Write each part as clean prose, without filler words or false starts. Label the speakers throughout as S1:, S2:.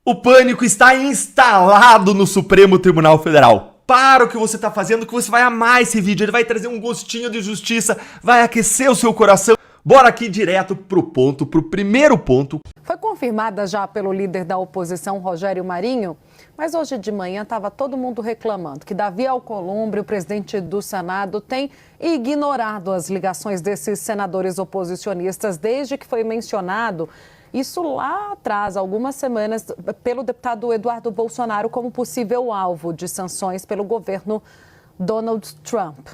S1: O pânico está instalado no Supremo Tribunal Federal. Para o que você está fazendo, que você vai amar esse vídeo. Ele vai trazer um gostinho de justiça, vai aquecer o seu coração. Bora aqui direto pro ponto, pro primeiro ponto.
S2: Foi confirmada já pelo líder da oposição, Rogério Marinho, mas hoje de manhã estava todo mundo reclamando que Davi Alcolumbre, o presidente do Senado, tem ignorado as ligações desses senadores oposicionistas desde que foi mencionado isso lá atrás, algumas semanas, pelo deputado Eduardo Bolsonaro como possível alvo de sanções pelo governo Donald Trump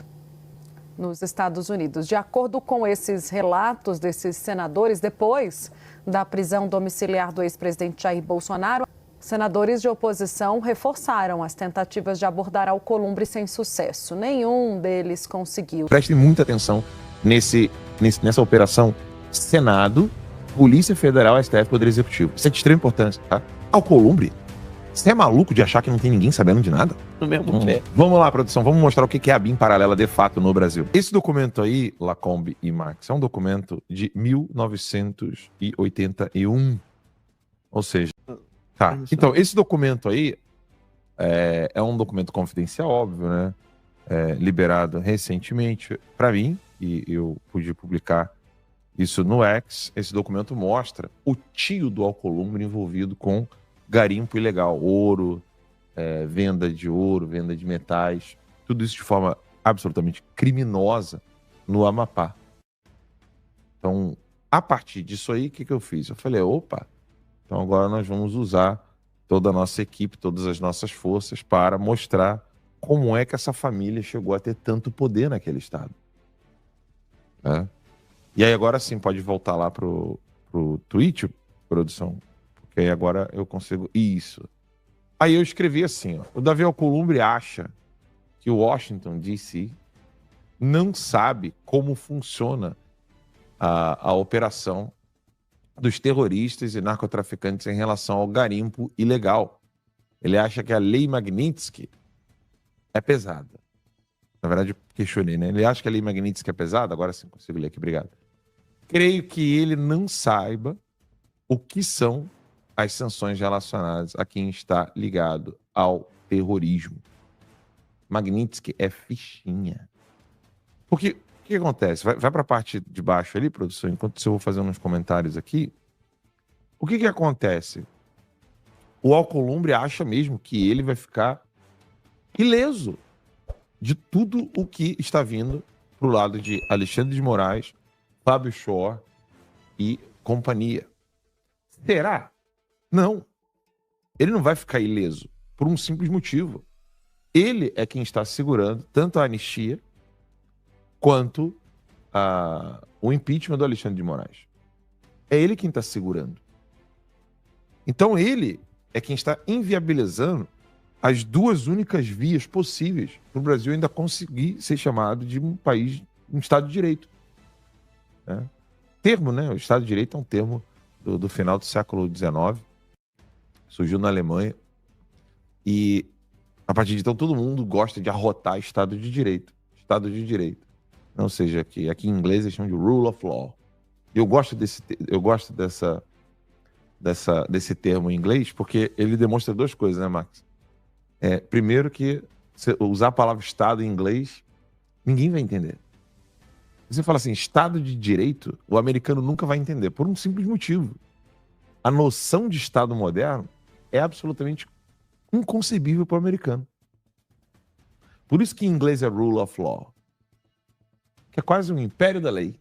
S2: nos Estados Unidos. De acordo com esses relatos desses senadores, depois da prisão domiciliar do ex-presidente Jair Bolsonaro, senadores de oposição reforçaram as tentativas de abordar Alcolumbre sem sucesso. Nenhum deles conseguiu.
S3: Prestem muita atenção nessa operação Senado, Polícia Federal, STF, Poder Executivo. Isso é de extrema importância, tá? Alcolumbre, você é maluco de achar que não tem ninguém sabendo de nada?
S4: No mesmo pé.
S3: Vamos lá, produção, vamos mostrar o que é a BIM paralela de fato no Brasil. Esse documento aí, Lacombe e Marx, é um documento de 1981. Ou seja, tá. Então, esse documento aí é um documento confidencial, óbvio, né? Liberado recentemente para mim, e eu pude publicar isso no X. Esse documento mostra o tio do Alcolumbre envolvido com garimpo ilegal, ouro, venda de ouro, venda de metais, tudo isso de forma absolutamente criminosa no Amapá. Então, a partir disso aí, o que eu fiz? Eu falei, opa, então agora nós vamos usar toda a nossa equipe, todas as nossas forças para mostrar como é que essa família chegou a ter tanto poder naquele estado. Né? E aí agora sim, pode voltar lá pro tweet, produção, porque aí agora eu consigo... Isso. Aí eu escrevi assim, ó, o Davi Alcolumbre acha que o Washington DC não sabe como funciona a operação dos terroristas e narcotraficantes em relação ao garimpo ilegal. Ele acha que a lei Magnitsky é pesada. Na verdade, eu questionei, né? Ele acha que a lei Magnitsky é pesada? Agora sim, consigo ler aqui, obrigado. Creio que ele não saiba o que são as sanções relacionadas a quem está ligado ao terrorismo. Magnitsky é fichinha. Porque o que acontece? Vai para a parte de baixo ali, produção, enquanto eu vou fazendo uns comentários aqui. O que acontece? O Alcolumbre acha mesmo que ele vai ficar ileso de tudo o que está vindo pro lado de Alexandre de Moraes, Fábio Shor e companhia. Será? Não. Ele não vai ficar ileso por um simples motivo. Ele é quem está segurando tanto a anistia quanto o impeachment do Alexandre de Moraes. É ele quem está segurando. Então ele é quem está inviabilizando as duas únicas vias possíveis para o Brasil ainda conseguir ser chamado de um país, um Estado de Direito. Né? Termo, né? O Estado de Direito é um termo do final do século XIX, surgiu na Alemanha, e a partir de então todo mundo gosta de arrotar Estado de Direito. Estado de Direito. Ou seja, que aqui em inglês eles chamam de rule of law. Eu gosto desse termo em inglês porque ele demonstra duas coisas, né, Max? Primeiro que usar a palavra Estado em inglês, ninguém vai entender. Você fala assim, Estado de Direito, o americano nunca vai entender, por um simples motivo. A noção de Estado moderno é absolutamente inconcebível para o americano. Por isso que em inglês é rule of law, que é quase um império da lei.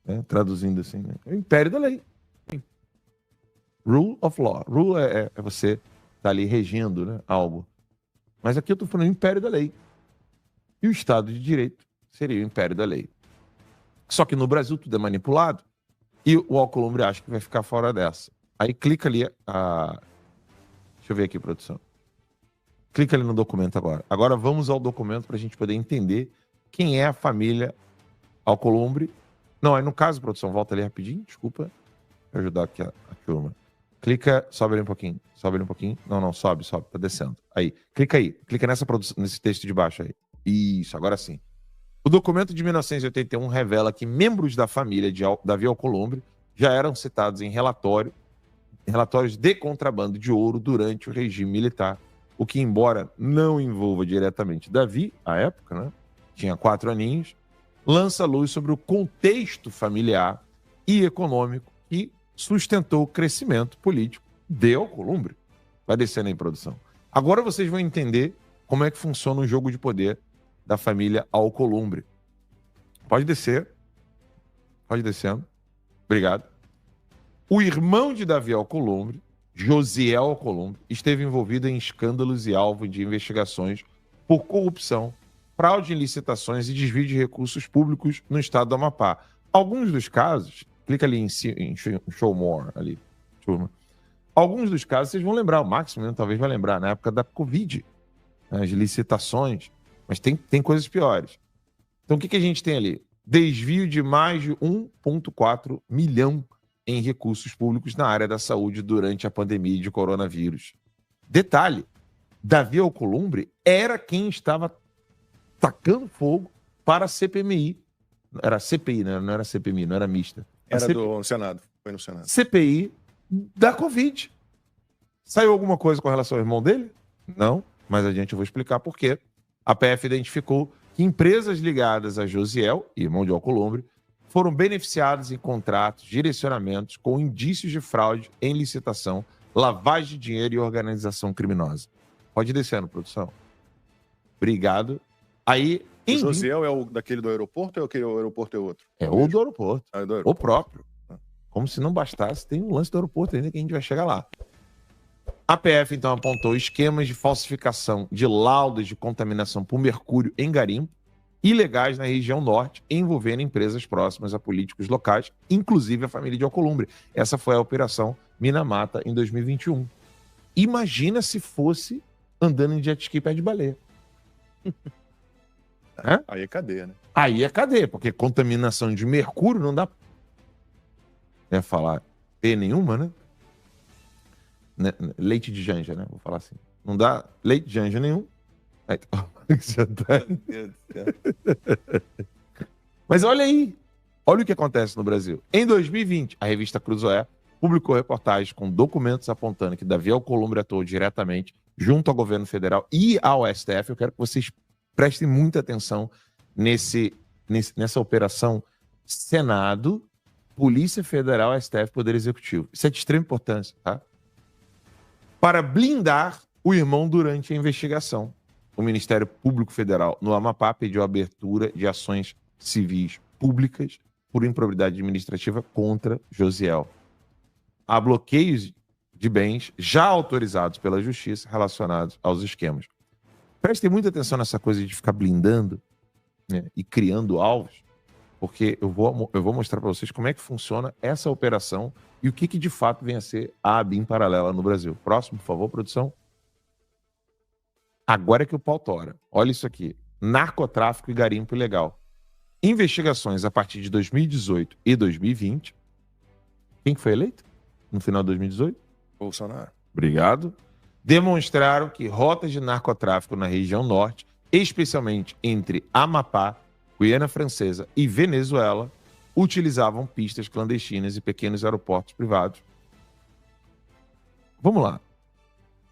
S3: Né? Traduzindo assim, né? É o império da lei. Rule of law. Rule é você estar ali regendo, né, algo. Mas aqui eu estou falando império da lei. E o Estado de Direito seria o império da lei. Só que no Brasil tudo é manipulado e o Alcolumbre acha que vai ficar fora dessa. Aí clica ali deixa eu ver aqui, produção. Clica ali no documento agora. Agora vamos ao documento para a gente poder entender quem é a família Alcolumbre. Não, aí no caso, produção, volta ali rapidinho, desculpa. Vou ajudar aqui a turma. Clica, sobe ali um pouquinho. Sobe ali um pouquinho. Não, sobe, tá descendo. Aí, clica aí. Clica nesse texto de baixo aí. Isso, agora sim. O documento de 1981 revela que membros da família de Davi Alcolumbre já eram citados em relatório relatórios de contrabando de ouro durante o regime militar, o que, embora não envolva diretamente Davi, à época, né, tinha 4 aninhos, lança luz sobre o contexto familiar e econômico que sustentou o crescimento político de Alcolumbre. Vai descendo aí, produção. Agora vocês vão entender como é que funciona o jogo de poder da família Alcolumbre. Pode descer. Pode descendo. Obrigado. O irmão de Davi Alcolumbre, Josiel Alcolumbre, esteve envolvido em escândalos e alvo de investigações por corrupção, fraude em licitações e desvio de recursos públicos no estado do Amapá. Alguns dos casos, clica ali em Show More, ali, turma. Alguns dos casos vocês vão lembrar, o Máximo talvez vai lembrar, na época da Covid, as licitações, mas tem coisas piores. Então o que a gente tem ali? Desvio de mais de 1,4 milhão em recursos públicos na área da saúde durante a pandemia de coronavírus. Detalhe, Davi Alcolumbre era quem estava tacando fogo para a CPMI. Era CPI, né? Não era CPMI, não era mista.
S4: Era do Senado, foi no Senado.
S3: CPI da Covid. Saiu alguma coisa com relação ao irmão dele? Não, mas a gente vai explicar por quê. A PF identificou que empresas ligadas a Josiel, irmão de Alcolumbre, foram beneficiadas em contratos, direcionamentos com indícios de fraude em licitação, lavagem de dinheiro e organização criminosa. Pode ir descendo, produção. Obrigado. Aí,
S4: O Josiel é o daquele do aeroporto ou é aquele do aeroporto é outro?
S3: É o do aeroporto.
S4: Ah, é do aeroporto.
S3: O próprio. Como se não bastasse, tem um lance do aeroporto ainda que a gente vai chegar lá. A PF, então, apontou esquemas de falsificação de laudos de contaminação por mercúrio em garimpo ilegais na região norte, envolvendo empresas próximas a políticos locais, inclusive a família de Alcolumbre. Essa foi a Operação Minamata em 2021. Imagina se fosse andando em jet ski pé de baleia.
S4: Aí é cadeia, né?
S3: Aí é cadeia, porque contaminação de mercúrio não dá... Ia falar P nenhuma, né? Leite de janja, né? Vou falar assim. Não dá leite de janja nenhum. Aí,
S4: Meu Deus do céu.
S3: Mas olha aí. Olha o que acontece no Brasil. Em 2020, a revista Cruzoé publicou reportagens com documentos apontando que Davi Alcolumbre atuou diretamente junto ao governo federal e ao STF. Eu quero que vocês prestem muita atenção nessa operação Senado, Polícia Federal, STF, Poder Executivo. Isso é de extrema importância, tá? Para blindar o irmão durante a investigação. O Ministério Público Federal no Amapá pediu a abertura de ações civis públicas por improbidade administrativa contra Josiel. Há bloqueios de bens já autorizados pela Justiça relacionados aos esquemas. Prestem muita atenção nessa coisa de ficar blindando, né, e criando alvos, porque eu vou mostrar para vocês como é que funciona essa operação e o que de fato vem a ser a ABIN paralela no Brasil. Próximo, por favor, produção. Agora é que o pau tora. Olha isso aqui. Narcotráfico e garimpo ilegal. Investigações a partir de 2018 e 2020. Quem que foi eleito no final de 2018?
S4: Bolsonaro.
S3: Obrigado. Demonstraram que rotas de narcotráfico na região norte, especialmente entre Amapá, Guiana Francesa e Venezuela, utilizavam pistas clandestinas e pequenos aeroportos privados. Vamos lá.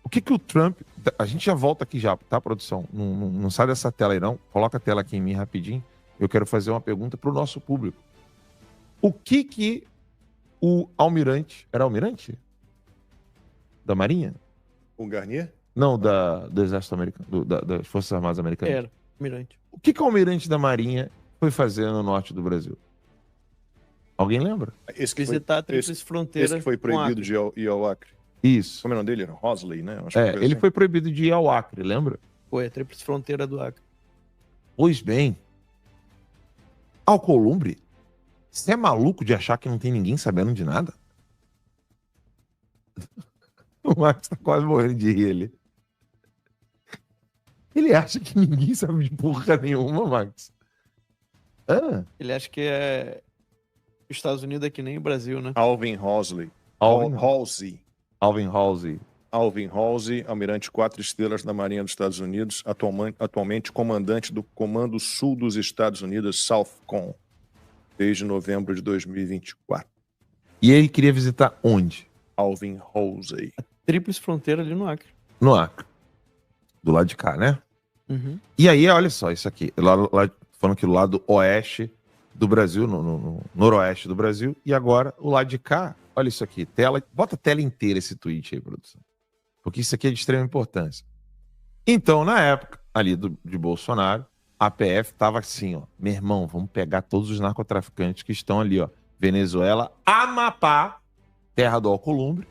S3: O que o Trump... A gente já volta aqui já, tá, produção? Não sai dessa tela aí, não. Coloca a tela aqui em mim rapidinho. Eu quero fazer uma pergunta para o nosso público. O que o almirante... Era almirante? Da Marinha?
S4: O Garnier?
S3: Não, do Exército Americano, das Forças Armadas Americanas.
S5: Era, almirante.
S3: O que o almirante da Marinha foi fazer no norte do Brasil? Alguém lembra?
S4: Esse que foi,
S5: Visitar a Tríplice Fronteira.
S4: esse que foi proibido de ir ao Acre.
S3: Isso.
S4: Como é o nome dele? Era Rosley, né? Acho que
S3: Ele
S4: assim.
S3: foi proibido de ir ao Acre, lembra?
S5: Foi a Tríplice Fronteira do Acre.
S3: Pois bem, Alcolumbre, você é maluco de achar que não tem ninguém sabendo de nada? O Max tá quase morrendo de rir ali. Ele acha que ninguém sabe de porra nenhuma, Max.
S5: Ele acha que os Estados Unidos é que nem o Brasil, né?
S4: Alvin Halsey.
S3: Alvin Halsey.
S4: Alvin Halsey, almirante 4 estrelas da Marinha dos Estados Unidos, atualmente comandante do Comando Sul dos Estados Unidos, SOUTHCOM, desde novembro de 2024.
S3: E ele queria visitar onde?
S4: Alvin Rose.
S5: Tríplice fronteira ali no Acre.
S3: No Acre. Do lado de cá, né?
S5: Uhum.
S3: E aí, olha só, isso aqui. Falando que do lado oeste do Brasil, no noroeste do Brasil. E agora, o lado de cá, olha isso aqui. Bota a tela inteira esse tweet aí, produção. Porque isso aqui é de extrema importância. Então, na época ali de Bolsonaro, a PF tava assim, ó. Meu irmão, vamos pegar todos os narcotraficantes que estão ali, ó. Venezuela, Amapá, terra do Alcolumbre,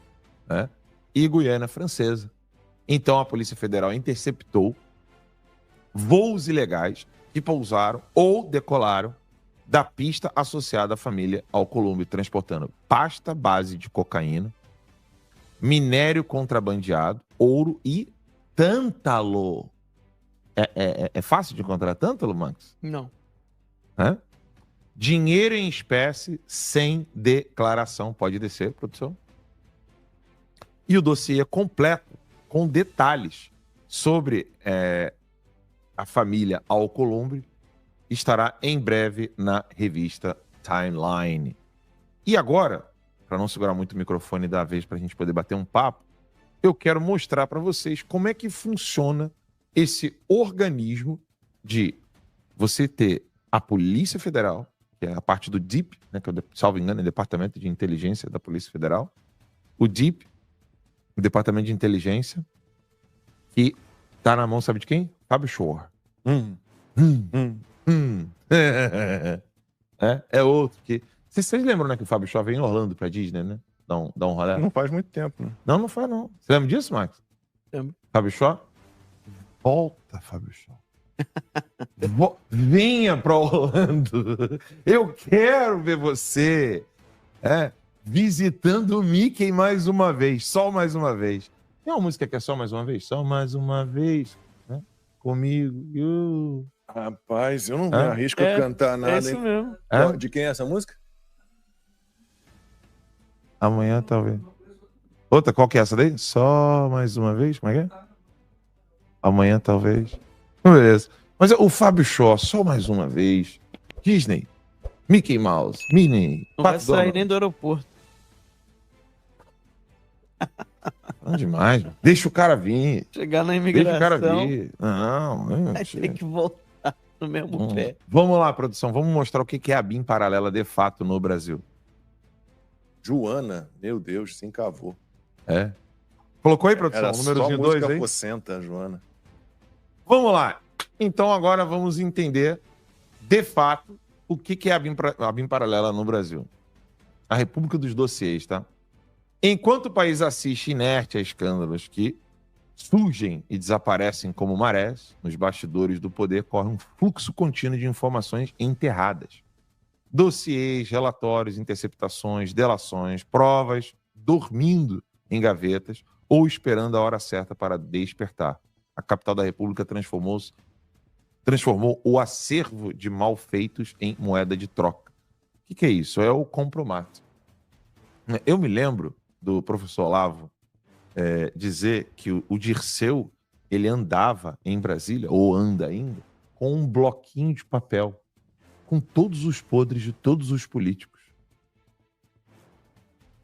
S3: né? E Guiana Francesa. Então, a Polícia Federal interceptou voos ilegais que pousaram ou decolaram da pista associada à família Alcolumbre, transportando pasta base de cocaína, minério contrabandeado, ouro e tântalo. É fácil de encontrar tântalo, Max?
S5: Não.
S3: Hã? Dinheiro em espécie sem declaração. Pode descer, produção. E o dossiê completo, com detalhes sobre a família Alcolumbre, estará em breve na revista Timeline. E agora, para não segurar muito o microfone da vez para a gente poder bater um papo, eu quero mostrar para vocês como é que funciona esse organismo de você ter a Polícia Federal, que é a parte do DIP, né, que é, salvo engano, é o Departamento de Inteligência da Polícia Federal, o DIP, o Departamento de Inteligência, que tá na mão, sabe de quem? Fábio Shore. É outro que... Vocês lembram, né, que o Fábio Shore veio em Orlando pra Disney, né? Dá um rolê.
S4: Não faz muito tempo, né?
S3: Não faz, não. Você lembra disso, Max?
S5: Lembro.
S3: Fábio Shore? Volta, Fábio Shore. Venha pra Orlando. Eu quero ver você visitando o Mickey mais uma vez. Só mais uma vez. Tem uma música que é só mais uma vez? Só mais uma vez, né? Comigo.
S4: Rapaz, eu não me arrisco a cantar nada,
S5: É isso
S4: hein?
S5: mesmo.
S4: De quem é essa música?
S3: Amanhã, talvez. Outra, qual que é essa daí? Só mais uma vez? Como é que é? Amanhã, talvez. Beleza. Mas o Fábio Shore, só mais uma vez. Disney. Mickey Mouse. Minnie.
S5: Não vai
S3: Pato
S5: sair
S3: Donald.
S5: nem do aeroporto.
S3: Não demais. Mano. Deixa o cara vir.
S5: Chegar na
S3: Deixa
S5: imigração.
S3: o cara vir. Não.
S5: Vai ter que voltar no mesmo pé.
S3: Vamos lá, produção. Vamos mostrar o que é a BIM paralela de fato no Brasil.
S4: Joana, meu Deus, se encavou.
S3: Colocou aí, produção?
S4: Era
S3: O númerozinho 2
S4: música
S3: aí?
S4: porcenta, Joana.
S3: Vamos lá. Então agora vamos entender, de fato, o que é a BIM paralela no Brasil. A República dos Dossiês, tá? Enquanto o país assiste inerte a escândalos que surgem e desaparecem como marés, nos bastidores do poder corre um fluxo contínuo de informações enterradas. Dossiês, relatórios, interceptações, delações, provas, dormindo em gavetas ou esperando a hora certa para despertar. A capital da República transformou o acervo de malfeitos em moeda de troca. O que é isso? É o compromato. Eu me lembro do professor Olavo dizer que o Dirceu ele andava em Brasília, ou anda ainda, com um bloquinho de papel com todos os podres de todos os políticos.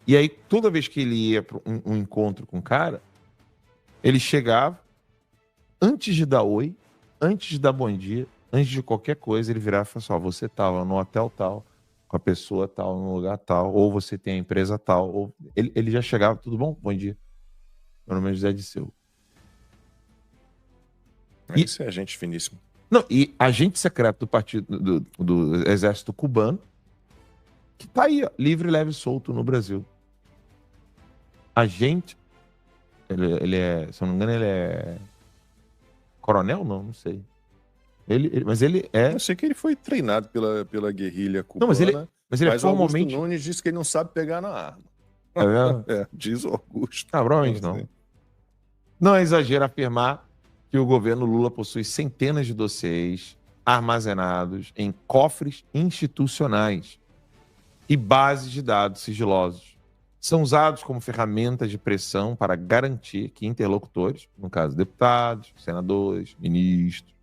S3: E aí, toda vez que ele ia para um encontro com o cara, ele chegava, antes de dar oi, antes de dar bom dia, antes de qualquer coisa, ele virava e falava assim, você estava no hotel tal, com a pessoa tal, no lugar tal, ou você tem a empresa tal, ou... Ele já chegava, tudo bom? Bom dia. Meu nome é José Dirceu.
S4: Isso é gente finíssima.
S3: Não, e agente secreto do partido do exército cubano, que tá aí, ó, livre, leve e solto no Brasil. Agente, ele é, se eu não me engano, ele é coronel? Não sei. Mas ele é...
S4: Eu sei que ele foi treinado pela guerrilha cubana,
S3: Não, mas ele é formalmente...
S4: Augusto Nunes disse que ele não sabe pegar na arma.
S3: É verdade?
S4: Diz o Augusto.
S3: Ah, provavelmente não. Não é exagero afirmar que o governo Lula possui centenas de dossiês armazenados em cofres institucionais e bases de dados sigilosos. São usados como ferramentas de pressão para garantir que interlocutores, no caso deputados, senadores, ministros,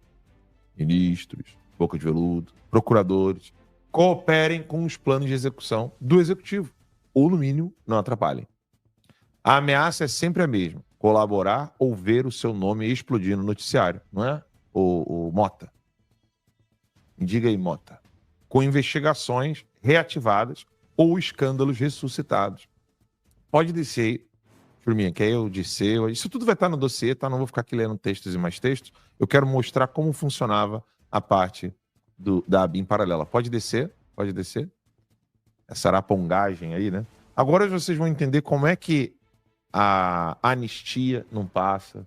S3: boca de veludo, procuradores, cooperem com os planos de execução do executivo, ou no mínimo não atrapalhem. A ameaça é sempre a mesma. Colaborar ou ver o seu nome explodir no noticiário, não é? O Mota. Me diga aí, Mota. Com investigações reativadas ou escândalos ressuscitados. Pode descer aí, turminha, quer eu descer? Isso tudo vai estar no dossiê, tá? Não vou ficar aqui lendo textos e mais textos. Eu quero mostrar como funcionava a parte da ABIN paralela. Pode descer? Pode descer? Essa arapongagem aí, né? Agora vocês vão entender como é que a anistia não passa,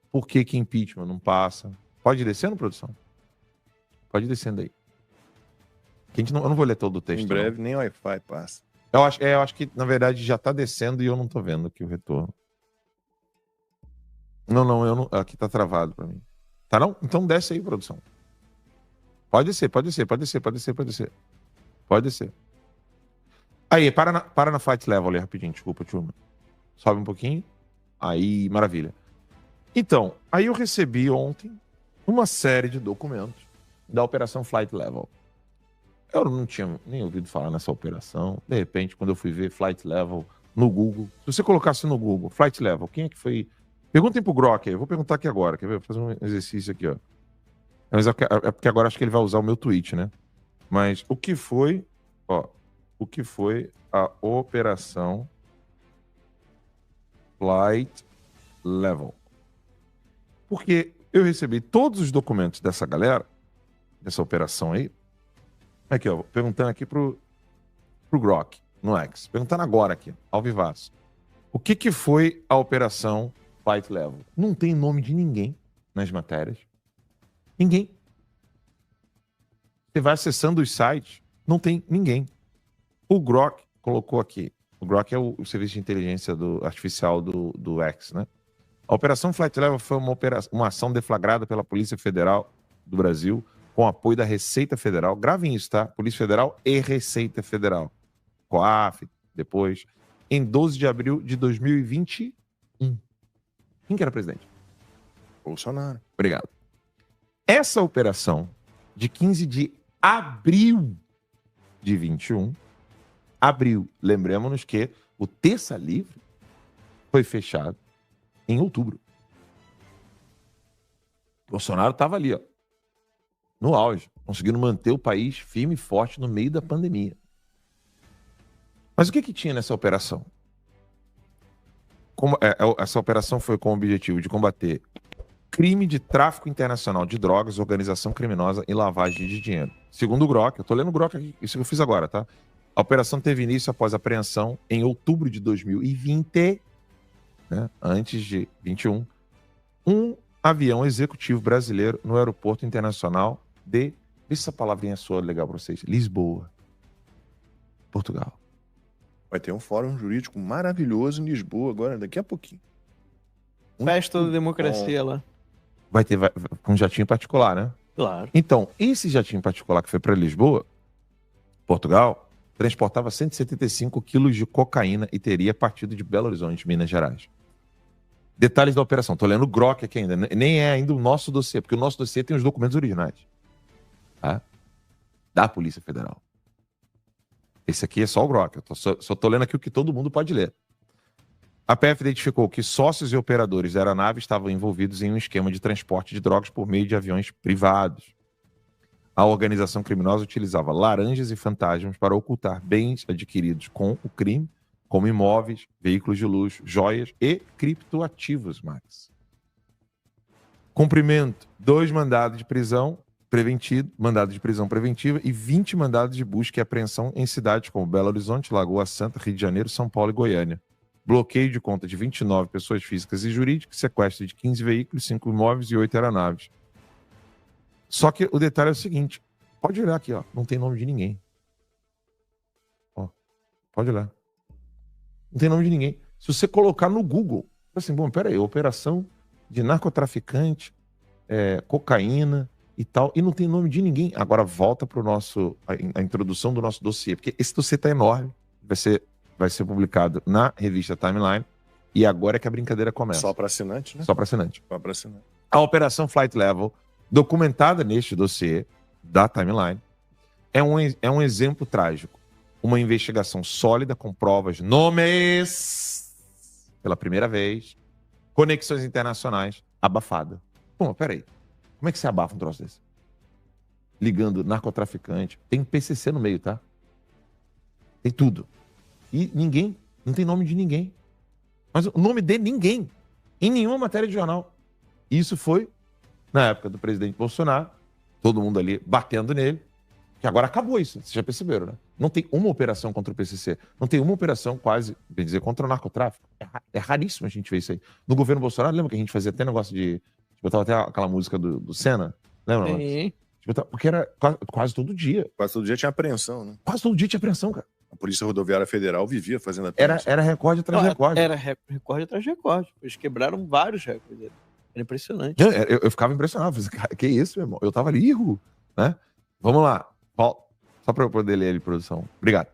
S3: por que que impeachment não passa. Pode ir descendo, produção? Pode ir descendo aí. Que eu não vou ler todo o texto.
S4: Em breve, nem Wi-Fi passa.
S3: Eu acho que, na verdade, já tá descendo e eu não tô vendo aqui o retorno. Não, eu não. Aqui tá travado pra mim. Tá não? Então desce aí, produção. Pode descer. Pode descer. Aí, para na flight level ali rapidinho, desculpa, turma. Sobe um pouquinho. Aí, maravilha. Então, aí eu recebi ontem uma série de documentos da Operação Flight Level. Eu não tinha nem ouvido falar nessa operação. De repente, quando eu fui ver Flight Level no Google, se você colocasse no Google Flight Level, quem é que foi? Perguntem pro Grok aí, eu vou perguntar aqui agora, quer ver? Vou fazer um exercício aqui, ó. Mas é porque agora acho que ele vai usar o meu tweet, né? Mas o que foi a Operação Flight Level? Porque eu recebi todos os documentos dessa galera, dessa operação aí. Aqui, ó, perguntando aqui pro Grok, no X. Perguntando agora aqui, ao vivaço. O que foi a Operação Flight Level? Não tem nome de ninguém nas matérias. Ninguém. Você vai acessando os sites, não tem ninguém. O Grok colocou aqui. O Grok é o serviço de inteligência artificial do X, né? A Operação Flight Level foi uma ação deflagrada pela Polícia Federal do Brasil com apoio da Receita Federal. Gravem isso, tá? Polícia Federal e Receita Federal. COAF, depois. Em 12 de abril de 2021. Quem que era presidente?
S4: Bolsonaro.
S3: Obrigado. Essa operação, de 15 de abril de 21, lembremos-nos que o Terça Livre foi fechado em outubro. Bolsonaro estava ali, ó, no auge, conseguindo manter o país firme e forte no meio da pandemia. Mas o que tinha nessa operação? Essa operação foi com o objetivo de combater crime de tráfico internacional de drogas, organização criminosa e lavagem de dinheiro. Segundo o Grok, eu tô lendo o Grok aqui, isso que eu fiz agora, tá? A operação teve início após a apreensão em outubro de 2020, né, antes de 21, um avião executivo brasileiro no aeroporto internacional de... Vê se essa palavrinha soa legal para vocês. Lisboa, Portugal.
S4: Vai ter um fórum jurídico maravilhoso em Lisboa agora, daqui a pouquinho.
S5: Festa da democracia lá.
S3: Vai ter com um jatinho particular, né?
S5: Claro.
S3: Então, esse jatinho particular que foi para Lisboa, Portugal, transportava 175 quilos de cocaína e teria partido de Belo Horizonte, Minas Gerais. Detalhes da operação. Tô lendo o Grok aqui ainda. Nem é ainda o nosso dossiê, porque o nosso dossiê tem os documentos originais. Tá? Da Polícia Federal. Esse aqui é só o Grok. Eu só tô lendo aqui o que todo mundo pode ler. A PF identificou que sócios e operadores da aeronave estavam envolvidos em um esquema de transporte de drogas por meio de aviões privados. A organização criminosa utilizava laranjas e fantasmas para ocultar bens adquiridos com o crime, como imóveis, veículos de luxo, joias e criptoativos, Max. Cumprimento: 2 mandados de prisão preventiva e 20 mandados de busca e apreensão em cidades como Belo Horizonte, Lagoa Santa, Rio de Janeiro, São Paulo e Goiânia. Bloqueio de conta de 29 pessoas físicas e jurídicas, sequestro de 15 veículos, 5 imóveis e 8 aeronaves. Só que o detalhe é o seguinte, pode olhar aqui, ó, não tem nome de ninguém. Ó, pode olhar. Não tem nome de ninguém. Se você colocar no Google, assim, bom, peraí, operação de narcotraficante, cocaína e tal, e não tem nome de ninguém. Agora volta para a introdução do nosso dossiê, porque esse dossiê tá enorme, vai ser publicado na revista Timeline, e agora é que a brincadeira começa.
S4: Só para assinante, né?
S3: Só para assinante.
S4: Só para assinante.
S3: A Operação Flight Level, documentada neste dossiê da Timeline, é um exemplo trágico. Uma investigação sólida com provas, nomes pela primeira vez, conexões internacionais, abafada. Pô, peraí. Como é que você abafa um troço desse? Ligando narcotraficante. Tem PCC no meio, tá? Tem tudo. E ninguém, não tem nome de ninguém. Mas o nome de ninguém. Em nenhuma matéria de jornal. Isso foi na época do presidente Bolsonaro. Todo mundo ali batendo nele. Que agora acabou isso. Vocês já perceberam, né? Não tem uma operação contra o PCC. Não tem uma operação quase, bem dizer, contra o narcotráfico. É raríssimo a gente ver isso aí. No governo Bolsonaro, lembra que a gente fazia até negócio de... Botava até aquela música do Senna? Lembra?
S5: Sim.
S3: Porque era quase todo dia.
S4: Quase todo dia tinha apreensão, né?
S3: Quase todo dia tinha apreensão, cara.
S4: A Polícia Rodoviária Federal vivia fazendo apreensão.
S3: Era recorde atrás de recorde.
S5: Era recorde atrás de recorde. Eles quebraram vários recordes. Era impressionante.
S3: Eu ficava impressionado. Falei, cara, que isso, meu irmão? Eu tava ali, né? Vamos lá. Só para eu poder ler ali, produção. Obrigado.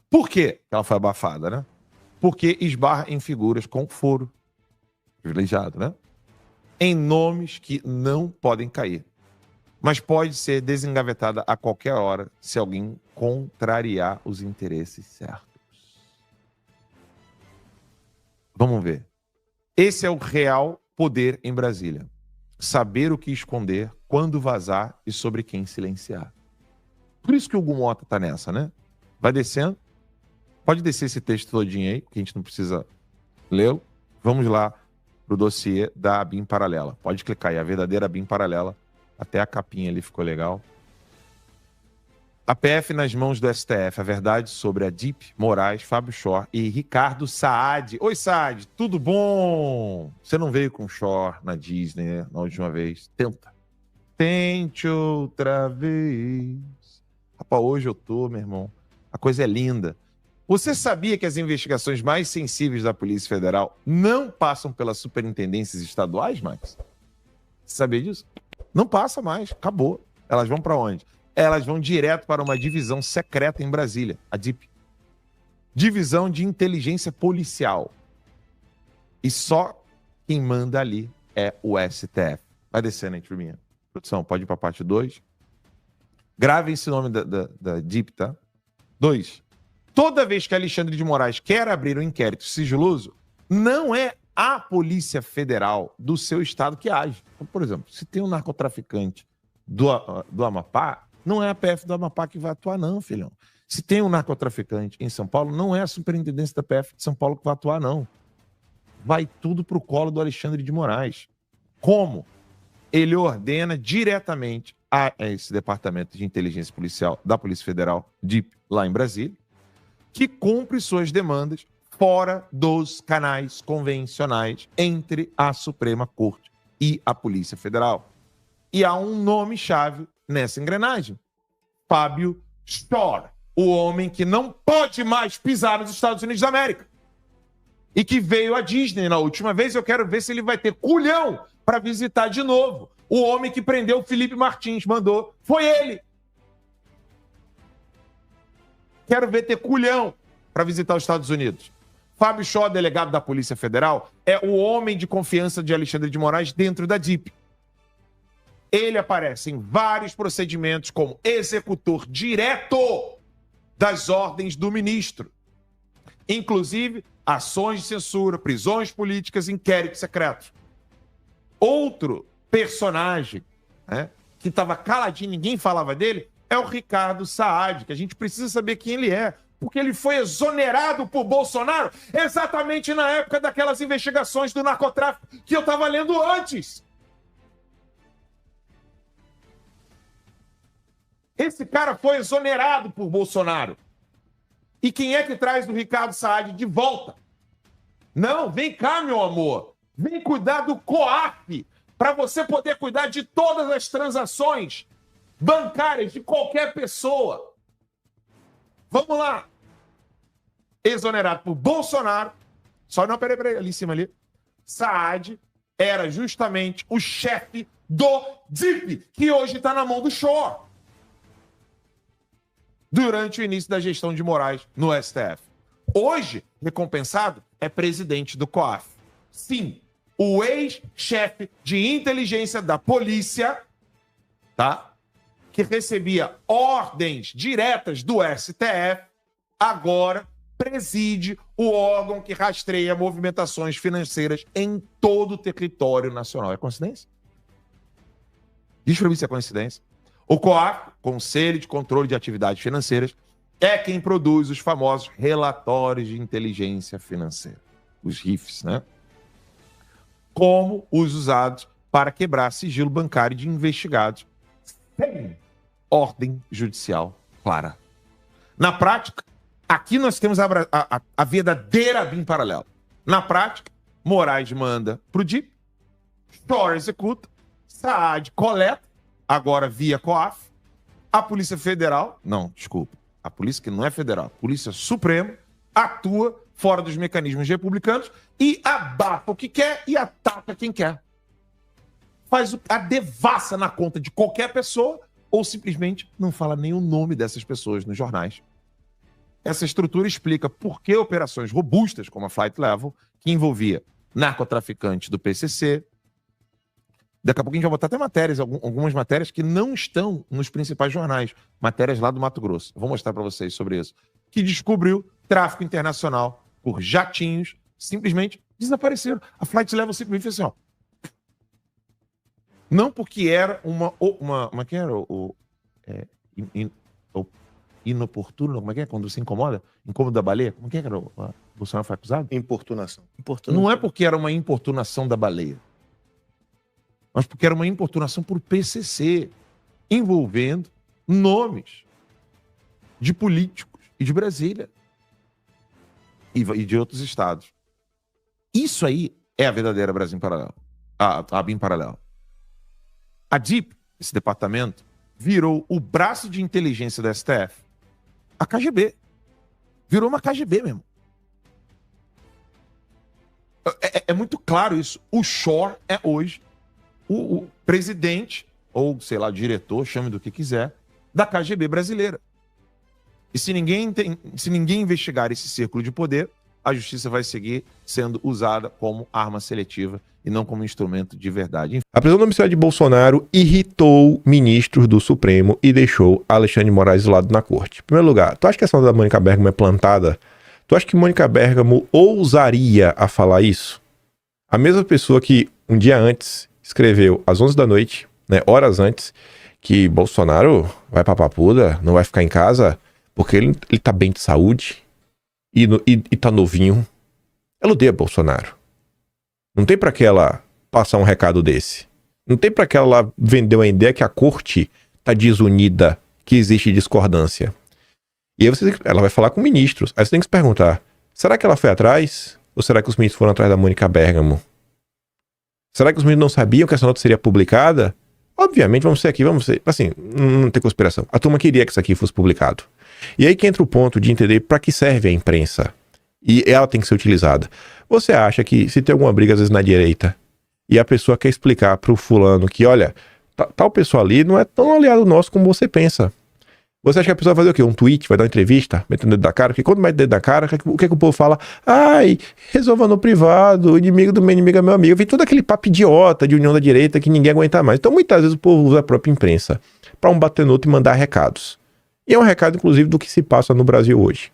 S3: Por que ela foi abafada, né? Porque esbarra em figuras com foro privilegiado, né? Em nomes que não podem cair. Mas pode ser desengavetada a qualquer hora se alguém contrariar os interesses certos. Vamos ver. Esse é o real poder em Brasília. Saber o que esconder, quando vazar e sobre quem silenciar. Por isso que o Hugo Mota tá nessa, né? Vai descendo. Pode descer esse texto todinho aí, porque a gente não precisa lê-lo. Vamos lá pro dossiê da ABIN Paralela. Pode clicar aí, a verdadeira ABIN Paralela. Até a capinha ali ficou legal. A PF nas mãos do STF. A verdade sobre a DIP, Moraes, Fábio Shor e Ricardo Saad. Oi, Saad, tudo bom? Você não veio com Shor na Disney, né, na última vez? Tente outra vez. Rapaz, hoje eu tô, meu irmão. A coisa é linda. Você sabia que as investigações mais sensíveis da Polícia Federal não passam pelas superintendências estaduais, Max? Você sabia disso? Não passa mais, acabou. Elas vão para onde? Elas vão direto para uma divisão secreta em Brasília, a DIP. Divisão de Inteligência Policial. E só quem manda ali é o STF. Vai descendo aí, turminha. Produção, pode ir para a parte 2. Gravem esse nome da DIP, tá? 2. Toda vez que Alexandre de Moraes quer abrir um inquérito sigiloso, não é a Polícia Federal do seu estado que age. Então, por exemplo, se tem um narcotraficante do Amapá, não é a PF do Amapá que vai atuar, não, filhão. Se tem um narcotraficante em São Paulo, não é a superintendência da PF de São Paulo que vai atuar, não. Vai tudo pro colo do Alexandre de Moraes. Como? Ele ordena diretamente a esse Departamento de Inteligência Policial da Polícia Federal, DIP, lá em Brasília, que cumpre suas demandas fora dos canais convencionais entre a Suprema Corte e a Polícia Federal. E há um nome-chave nessa engrenagem. Fábio Shor, o homem que não pode mais pisar nos Estados Unidos da América. E que veio à Disney na última vez. Eu quero ver se ele vai ter culhão para visitar de novo. O homem que prendeu o Felipe Martins mandou. Foi ele. Quero ver ter culhão para visitar os Estados Unidos. Fábio Shor, delegado da Polícia Federal, é o homem de confiança de Alexandre de Moraes dentro da DIP. Ele aparece em vários procedimentos como executor direto das ordens do ministro. Inclusive, ações de censura, prisões políticas, inquéritos secretos. Outro personagem, né, que estava caladinho, ninguém falava dele, é o Ricardo Saad, que a gente precisa saber quem ele é, porque ele foi exonerado por Bolsonaro exatamente na época daquelas investigações do narcotráfico que eu estava lendo antes. Esse cara foi exonerado por Bolsonaro. E quem é que traz o Ricardo Saad de volta? Não, vem cá, meu amor. Vem cuidar do COAF, para você poder cuidar de todas as transações bancárias de qualquer pessoa. Vamos lá. Exonerado por Bolsonaro. Só não, peraí, ali em cima ali. Saad era justamente o chefe do DIP, que hoje está na mão do Shor. Durante o início da gestão de Moraes no STF. Hoje, recompensado, é presidente do COAF. Sim, o ex-chefe de inteligência da polícia, tá? Que recebia ordens diretas do STF, agora preside o órgão que rastreia movimentações financeiras em todo o território nacional. É coincidência? Diz pra mim se é coincidência. O COAF, Conselho de Controle de Atividades Financeiras, é quem produz os famosos relatórios de inteligência financeira, os RIFs, né? Como os usados para quebrar sigilo bancário de investigados sem ordem judicial clara. Na prática, aqui nós temos a verdadeira BIM paralela. Na prática, Moraes manda pro DIP, Shore executa, Saad coleta, agora via COAF, a Polícia Federal, não, desculpa, a Polícia que não é federal, a Polícia Suprema, atua fora dos mecanismos republicanos e abafa o que quer e ataca quem quer. Faz a devassa na conta de qualquer pessoa ou simplesmente não fala nem o nome dessas pessoas nos jornais. Essa estrutura explica por que operações robustas como a Flight Level, que envolvia narcotraficantes do PCC, daqui a pouco a gente vai botar até matérias, algumas matérias que não estão nos principais jornais, matérias lá do Mato Grosso. Vou mostrar para vocês sobre isso. Que descobriu tráfico internacional por jatinhos, simplesmente desapareceram. A Flight Level simplesmente fez assim, ó. Não porque era uma que era o inoportuno, como é que é? Quando você incomoda? Incômodo da baleia? Como é que era? O Bolsonaro foi acusado?
S4: Importunação.
S3: Não é porque era uma importunação da baleia, mas porque era uma importunação por PCC, envolvendo nomes de políticos e de Brasília e de outros estados. Isso aí é a verdadeira Brasil Paralelo, a BIM Paralelo. A DIP, esse departamento, virou o braço de inteligência da STF, a KGB. Virou uma KGB mesmo. É muito claro isso. O Shore é hoje o presidente, ou sei lá, diretor, chame do que quiser, da KGB brasileira. E se ninguém investigar esse círculo de poder, a justiça vai seguir sendo usada como arma seletiva e não como instrumento de verdade.
S6: A prisão domiciliar de Bolsonaro irritou ministros do Supremo e deixou Alexandre de Moraes isolado na corte. Em primeiro lugar, tu acha que a ação da Mônica Bergamo é plantada? Tu acha que Mônica Bergamo ousaria a falar isso? A mesma pessoa que um dia antes escreveu às 11 da noite, né, horas antes, que Bolsonaro vai pra Papuda, não vai ficar em casa, porque ele tá bem de saúde e tá novinho. Ela odeia Bolsonaro. Não tem pra que ela passar um recado desse. Não tem pra que ela vender uma ideia que a corte tá desunida, que existe discordância. E aí ela vai falar com ministros. Aí você tem que se perguntar, será que ela foi atrás? Ou será que os ministros foram atrás da Mônica Bergamo? Será que os ministros não sabiam que essa nota seria publicada? Obviamente, vamos ser, assim, não tem conspiração. A turma queria que isso aqui fosse publicado. E aí que entra o ponto de entender para que serve a imprensa. E ela tem que ser utilizada. Você acha que se tem alguma briga, às vezes, na direita, e a pessoa quer explicar pro fulano que, olha, tal pessoa ali não é tão aliado nosso como você pensa. Você acha que a pessoa vai fazer o quê? Um tweet? Vai dar uma entrevista? Metendo o dedo da cara? Porque quando mete o dedo da cara, o que é que o povo fala? Ai, resolva no privado, o inimigo do meu inimigo é meu amigo. Vem todo aquele papo idiota de união da direita que ninguém aguenta mais. Então, muitas vezes, o povo usa a própria imprensa para um bater no outro e mandar recados. E é um recado, inclusive, do que se passa no Brasil hoje.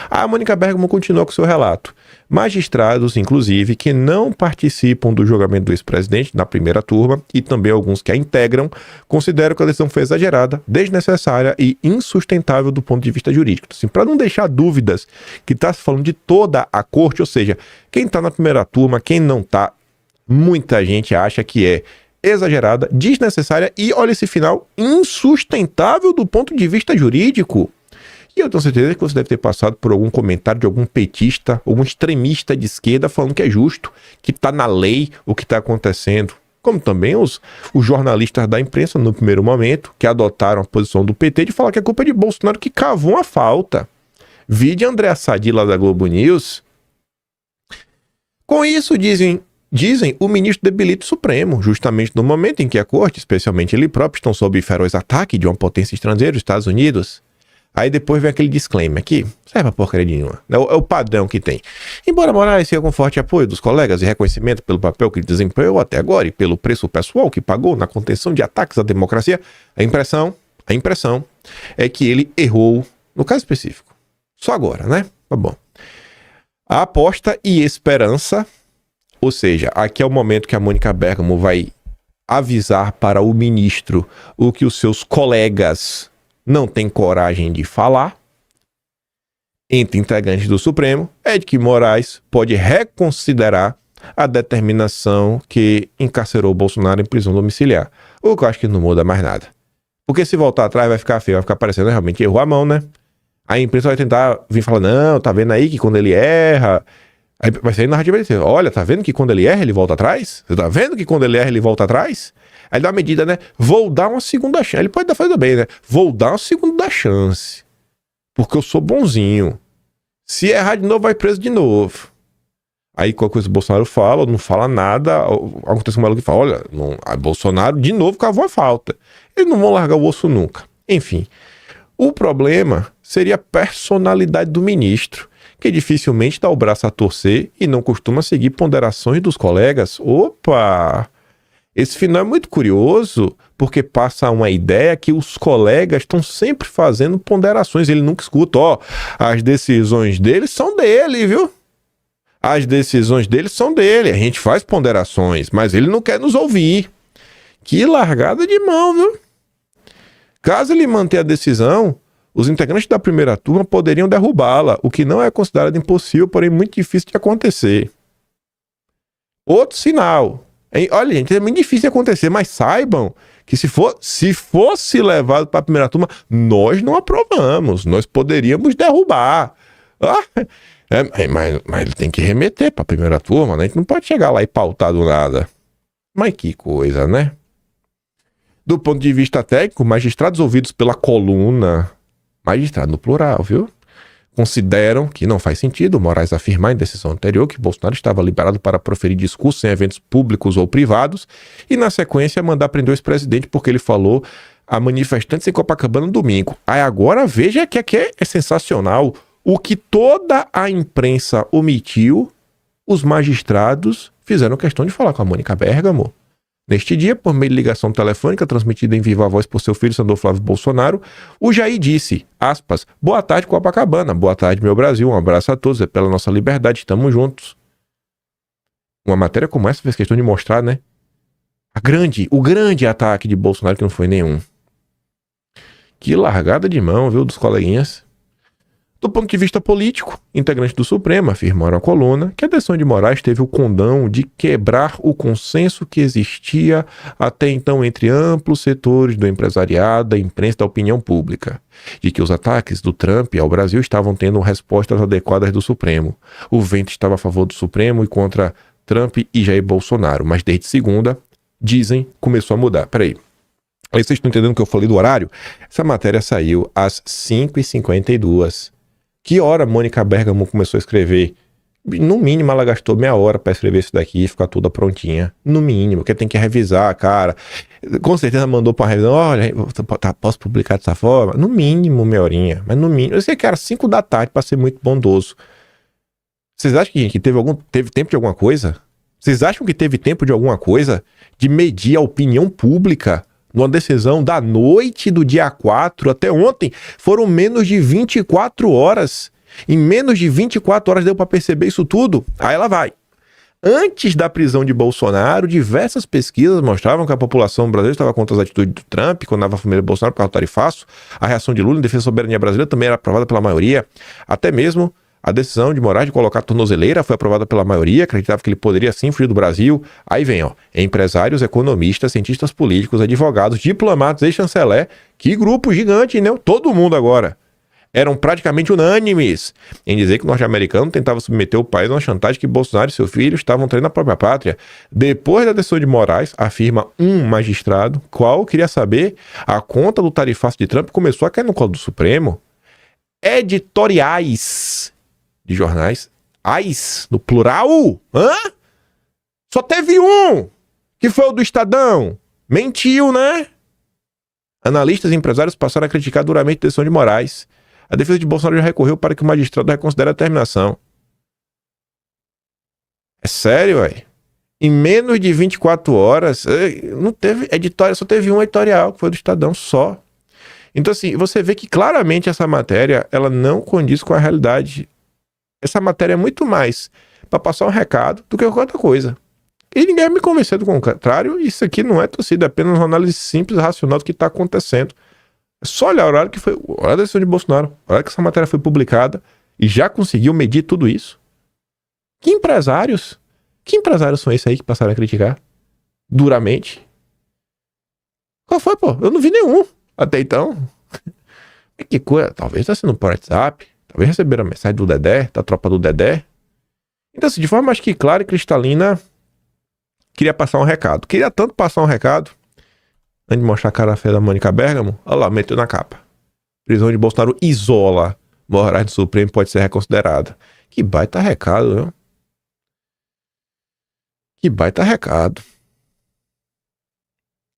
S6: A Mônica Bergamo continua com seu relato. Magistrados, inclusive, que não participam do julgamento do ex-presidente na primeira turma e também alguns que a integram, consideram que a decisão foi exagerada, desnecessária e insustentável do ponto de vista jurídico. Assim, para não deixar dúvidas que está se falando de toda a corte, ou seja, quem está na primeira turma, quem não está, muita gente acha que é exagerada, desnecessária e, olha esse final, insustentável do ponto de vista jurídico. E eu tenho certeza que você deve ter passado por algum comentário de algum petista, algum extremista de esquerda falando que é justo, que está na lei o que está acontecendo. Como também os jornalistas da imprensa, no primeiro momento, que adotaram a posição do PT de falar que a culpa é de Bolsonaro, que cavou uma falta. Vide André Sadi lá da Globo News. Com isso, dizem o ministro debilita o Supremo, justamente no momento em que a corte, especialmente ele próprio, estão sob feroz ataque de uma potência estrangeira, os Estados Unidos. Aí depois vem aquele disclaimer aqui, serve pra porcaria nenhuma, é o padrão que tem. Embora Moraes tenha com forte apoio dos colegas e reconhecimento pelo papel que ele desempenhou até agora e pelo preço pessoal que pagou na contenção de ataques à democracia, a impressão é que ele errou no caso específico. Só agora, né? Tá bom. Aposta e esperança, ou seja, aqui é o momento que a Mônica Bergamo vai avisar para o ministro o que os seus colegas não têm coragem de falar. Entre integrantes do Supremo, é de que Moraes pode reconsiderar a determinação que encarcerou Bolsonaro em prisão domiciliar. O que eu acho que não muda mais nada. Porque se voltar atrás vai ficar feio, vai ficar parecendo realmente errou a mão, né? A imprensa vai tentar vir falar, não, tá vendo aí que quando ele erra... Aí vai sair narrativa de dizer, olha, tá vendo que quando ele erra ele volta atrás? Você tá vendo que quando ele erra ele volta atrás? Aí dá uma medida, né? Vou dar uma segunda chance. Ele pode fazer bem, né? Vou dar uma segunda chance. Porque eu sou bonzinho. Se errar de novo, vai preso de novo. Aí qualquer coisa o Bolsonaro fala, ou não fala nada, acontece um maluco que fala, olha, Bolsonaro de novo cavou a falta. Eles não vão largar o osso nunca. Enfim, o problema seria a personalidade do ministro, que dificilmente dá o braço a torcer e não costuma seguir ponderações dos colegas. Opa! Esse final é muito curioso, porque passa uma ideia que os colegas estão sempre fazendo ponderações. Ele nunca escuta, ó, as decisões dele são dele, viu? As decisões dele são dele. A gente faz ponderações, mas ele não quer nos ouvir. Que largada de mão, viu? Caso ele mantenha a decisão, os integrantes da primeira turma poderiam derrubá-la, o que não é considerado impossível, porém muito difícil de acontecer. Outro sinal. Olha, gente, é muito difícil de acontecer, mas saibam que se fosse levado para a primeira turma, nós não aprovamos, nós poderíamos derrubar. Mas ele tem que remeter para a primeira turma, né? A gente não pode chegar lá e pautar do nada. Mas que coisa, né? Do ponto de vista técnico, magistrados ouvidos pela coluna, magistrado no plural, viu? Consideram que não faz sentido Moraes afirmar em decisão anterior que Bolsonaro estava liberado para proferir discursos em eventos públicos ou privados e, na sequência, mandar prender o ex-presidente porque ele falou a manifestantes em Copacabana no domingo. Aí agora veja que aqui é sensacional. O que toda a imprensa omitiu, os magistrados fizeram questão de falar com a Mônica Bergamo. Neste dia, por meio de ligação telefônica transmitida em viva voz por seu filho, senador Flávio Bolsonaro, o Jair disse, aspas, boa tarde Copacabana, boa tarde meu Brasil, um abraço a todos, é pela nossa liberdade, estamos juntos. Uma matéria como essa fez questão de mostrar, né, o grande ataque de Bolsonaro que não foi nenhum. Que largada de mão, viu, dos coleguinhas. Do ponto de vista político, integrantes do Supremo afirmaram à coluna que a decisão de Moraes teve o condão de quebrar o consenso que existia até então entre amplos setores do empresariado, da imprensa e da opinião pública, de que os ataques do Trump ao Brasil estavam tendo respostas adequadas do Supremo. O vento estava a favor do Supremo e contra Trump e Jair Bolsonaro, mas desde segunda, dizem, começou a mudar. Peraí. Aí vocês estão entendendo que eu falei do horário? Essa matéria saiu às 5h52. Que hora a Mônica Bergamo começou a escrever? No mínimo ela gastou meia hora para escrever isso daqui e ficar toda prontinha. No mínimo, porque tem que revisar, cara. Com certeza mandou para revisão, olha, posso publicar dessa forma? No mínimo meia horinha, mas no mínimo. Eu sei que era 5 da tarde para ser muito bondoso. Vocês acham que teve tempo de alguma coisa? Vocês acham que teve tempo de alguma coisa? De medir a opinião pública? Numa decisão da noite do dia 4 até ontem, foram menos de 24 horas. Em menos de 24 horas deu para perceber isso tudo? Aí ela vai. Antes da prisão de Bolsonaro, diversas pesquisas mostravam que a população brasileira estava contra as atitudes do Trump, condenava a família Bolsonaro por causa do tarifaço. A reação de Lula em defesa da soberania brasileira também era aprovada pela maioria. Até mesmo a decisão de Moraes de colocar a tornozeleira foi aprovada pela maioria, acreditava que ele poderia sim fugir do Brasil. Aí vem, ó, empresários, economistas, cientistas políticos, advogados, diplomatas e chanceler. Que grupo gigante, né? Todo mundo agora. Eram praticamente unânimes em dizer que o norte-americano tentava submeter o país a uma chantagem que Bolsonaro e seu filho estavam traindo a própria pátria. Depois da decisão de Moraes, afirma um magistrado, qual queria saber, a conta do tarifaço de Trump começou a cair no colo do Supremo. Editoriais de jornais, no plural, só teve um, que foi o do Estadão. Mentiu, né? Analistas e empresários passaram a criticar duramente a decisão de Moraes. A defesa de Bolsonaro já recorreu para que o magistrado reconsidere a determinação. É sério, velho? Em menos de 24 horas, não teve editorial, só teve um editorial, que foi do Estadão, só. Então, assim, você vê que claramente essa matéria, ela não condiz com a realidade Essa matéria é muito mais para passar um recado do que qualquer outra coisa. E ninguém vai me convencer do contrário. Isso aqui não é torcida, é apenas uma análise simples e racional do que está acontecendo. É só olhar o horário que foi, o horário da decisão de Bolsonaro, o horário que essa matéria foi publicada e já conseguiu medir tudo isso. Que empresários são esses aí que passaram a criticar duramente? Qual foi, pô? Eu não vi nenhum até então. Que coisa, talvez tá sendo por WhatsApp, talvez receberam a mensagem do Dedé, da tropa do Dedé. Então, assim, de forma mais que clara e cristalina, queria passar um recado. Queria tanto passar um recado, antes de mostrar a cara feia da Mônica Bergamo, olha lá, meteu na capa. Prisão de Bolsonaro isola Moraes do Supremo, pode ser reconsiderada. Que baita recado, viu? Que baita recado.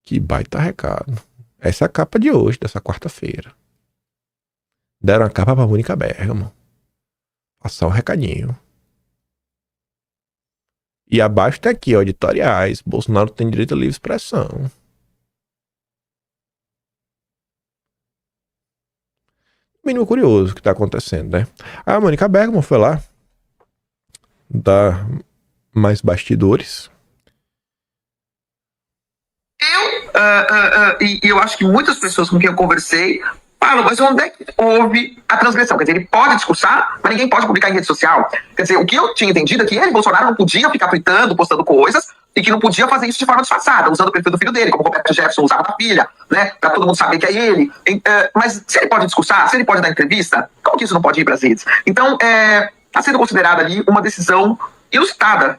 S6: Que baita recado. Essa é a capa de hoje, dessa quarta-feira. Deram a capa pra Mônica Bergamo. Passar o recadinho. E abaixo tá aqui, ó, editoriais. Bolsonaro tem direito à livre expressão. Mínimo curioso o que tá acontecendo, né? A Mônica Bergamo foi lá dar mais bastidores.
S7: E eu acho que muitas pessoas com quem eu conversei falam, mas onde é que houve a transgressão? Quer dizer, ele pode discursar, mas ninguém pode publicar em rede social. Quer dizer, o que eu tinha entendido é que ele, Bolsonaro, não podia ficar tweetando, postando coisas, e que não podia fazer isso de forma disfarçada, usando o perfil do filho dele, como o Roberto Jefferson usava da filha, né, pra todo mundo saber que é ele. Mas se ele pode discursar, se ele pode dar entrevista, como que isso não pode ir para as redes? Então, está sendo considerada ali uma decisão inusitada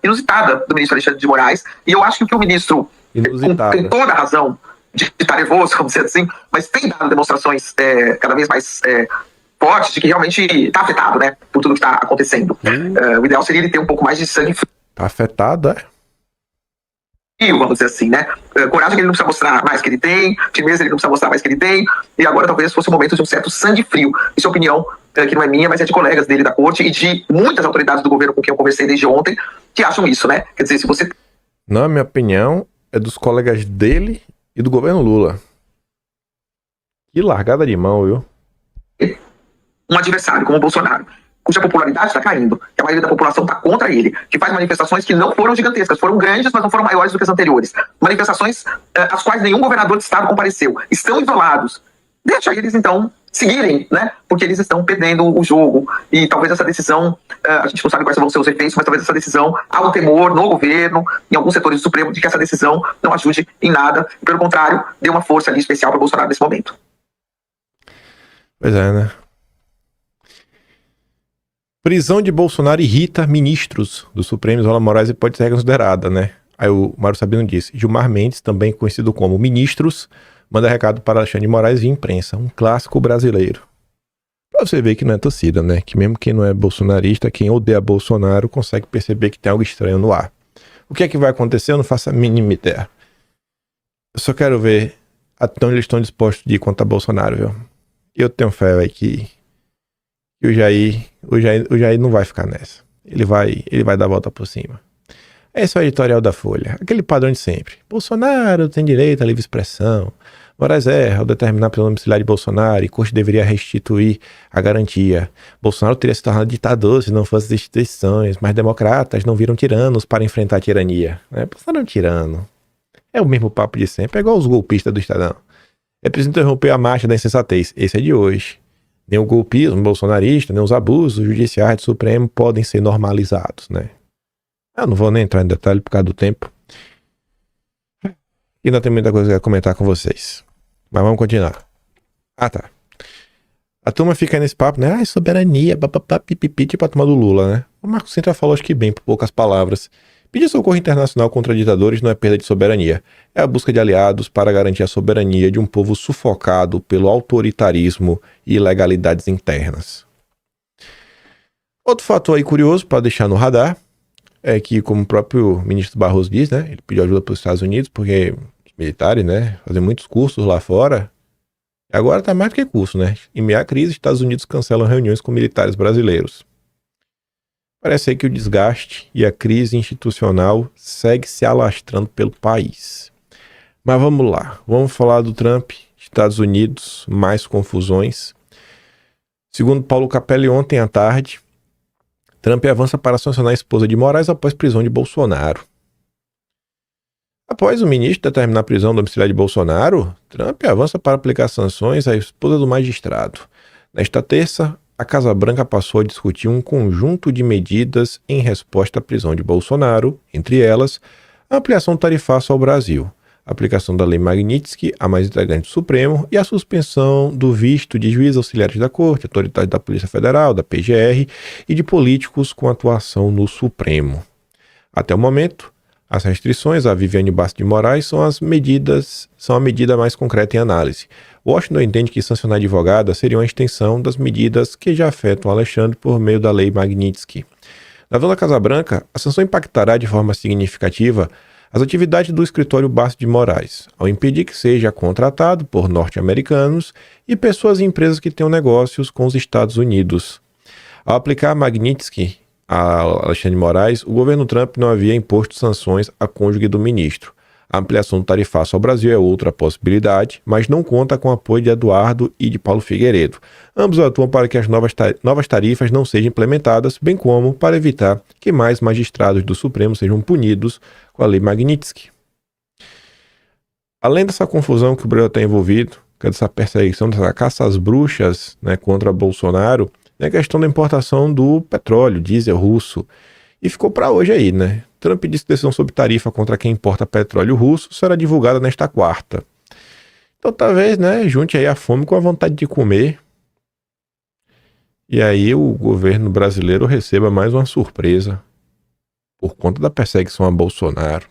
S7: do ministro Alexandre de Moraes, e eu acho que o que o ministro tem toda a razão de estar nervoso, vamos dizer assim, mas tem dado demonstrações cada vez mais fortes de que realmente está afetado, né, por tudo que está acontecendo. O ideal seria ele ter um pouco mais de sangue frio.
S6: Tá afetado, é?
S7: Vamos dizer assim, né? Coragem que ele não precisa mostrar mais que ele tem, firmeza ele não precisa mostrar mais que ele tem, e agora talvez fosse o momento de um certo sangue frio. Isso é opinião que não é minha, mas é de colegas dele da corte e de muitas autoridades do governo com quem eu conversei desde ontem, que acham isso, né? Quer dizer, se você...
S6: Não, a minha opinião é dos colegas dele e do governo Lula. Que largada de mão, viu?
S7: Um adversário como o Bolsonaro, cuja popularidade está caindo, que a maioria da população está contra ele, que faz manifestações que não foram gigantescas, foram grandes, mas não foram maiores do que as anteriores. Manifestações às quais nenhum governador de estado compareceu. Estão isolados. Deixa eles, então, seguirem, né? Porque eles estão perdendo o jogo. E talvez essa decisão, a gente não sabe quais vão ser os efeitos, mas talvez essa decisão, há um temor no governo, em alguns setores do Supremo, de que essa decisão não ajude em nada. Pelo contrário, dê uma força ali especial para Bolsonaro nesse momento.
S6: Pois é, né? Prisão de Bolsonaro irrita ministros do Supremo, isola Moraes e pode ser reconsiderada, né? Aí o Mário Sabino disse, Gilmar Mendes, também conhecido como Ministros, manda recado para Alexandre de Moraes via imprensa, um clássico brasileiro. Pra você ver que não é torcida, né? Que mesmo quem não é bolsonarista, quem odeia Bolsonaro, consegue perceber que tem algo estranho no ar. O que é que vai acontecer? Eu não faço a mínima ideia. Eu só quero ver até onde eles estão dispostos de ir contra Bolsonaro, viu? Eu tenho fé, velho, que o Jair não vai ficar nessa. Ele vai dar a volta por cima. Esse é o editorial da Folha. Aquele padrão de sempre. Bolsonaro tem direito à livre expressão. Moraes erra ao determinar a prisão domiciliar de Bolsonaro e Corte deveria restituir a garantia. Bolsonaro teria se tornado ditador se não fossem as instituições, mas democratas não viram tiranos para enfrentar a tirania. Bolsonaro é um tirano. É o mesmo papo de sempre. É igual os golpistas do Estadão. É preciso interromper a marcha da insensatez. Esse é de hoje. Nem o golpismo bolsonarista, nem os abusos judiciais do Supremo podem ser normalizados, né? Eu não vou nem entrar em detalhe por causa do tempo. E ainda tem muita coisa que eu quero comentar com vocês. Mas vamos continuar. Ah, tá. A turma fica nesse papo, né? Ah, soberania, papapá, pipipi, tipo a turma do Lula, né? O Marco Sintra falou, acho que bem, por poucas palavras. Pedir socorro internacional contra ditadores não é perda de soberania. É a busca de aliados para garantir a soberania de um povo sufocado pelo autoritarismo e ilegalidades internas. Outro fator aí curioso para deixar no radar é que, como o próprio ministro Barroso diz, né? Ele pediu ajuda para os Estados Unidos porque os militares, né? Fazem muitos cursos lá fora. E agora tá mais do que curso, né? Em meio à crise, Estados Unidos cancelam reuniões com militares brasileiros. Parece aí que o desgaste e a crise institucional segue se alastrando pelo país. Mas vamos lá, vamos falar do Trump, Estados Unidos, mais confusões. Segundo Paulo Capelli, ontem à tarde, Trump avança para sancionar a esposa de Moraes após prisão de Bolsonaro. Após o ministro determinar a prisão domiciliar de Bolsonaro, Trump avança para aplicar sanções à esposa do magistrado. Nesta terça, a Casa Branca passou a discutir um conjunto de medidas em resposta à prisão de Bolsonaro, entre elas, a ampliação do tarifaço ao Brasil, a aplicação da Lei Magnitsky a mais integrantes do Supremo e a suspensão do visto de juízes auxiliares da Corte, autoridades da Polícia Federal, da PGR e de políticos com atuação no Supremo. Até o momento, as restrições a Viviane Bastos de Moraes são a medida mais concreta em análise. Washington entende que sancionar advogada seria uma extensão das medidas que já afetam Alexandre por meio da Lei Magnitsky. Na visão da Casa Branca, a sanção impactará de forma significativa as atividades do escritório Bastos de Moraes, ao impedir que seja contratado por norte-americanos e pessoas e empresas que tenham negócios com os Estados Unidos. Ao aplicar a Magnitsky a Alexandre de Moraes, o governo Trump não havia imposto sanções à cônjuge do ministro. A ampliação do tarifaço ao Brasil é outra possibilidade, mas não conta com o apoio de Eduardo e de Paulo Figueiredo. Ambos atuam para que as novas tarifas não sejam implementadas, bem como para evitar que mais magistrados do Supremo sejam punidos com a Lei Magnitsky. Além dessa confusão que o Brasil está envolvido, que é dessa perseguição, dessa caça às bruxas, contra Bolsonaro, é a questão da importação do petróleo, diesel russo. E ficou para hoje aí, Trump disse que a decisão sobre tarifa contra quem importa petróleo russo será divulgada nesta quarta. Então talvez, junte aí a fome com a vontade de comer. E aí o governo brasileiro receba mais uma surpresa por conta da perseguição a Bolsonaro.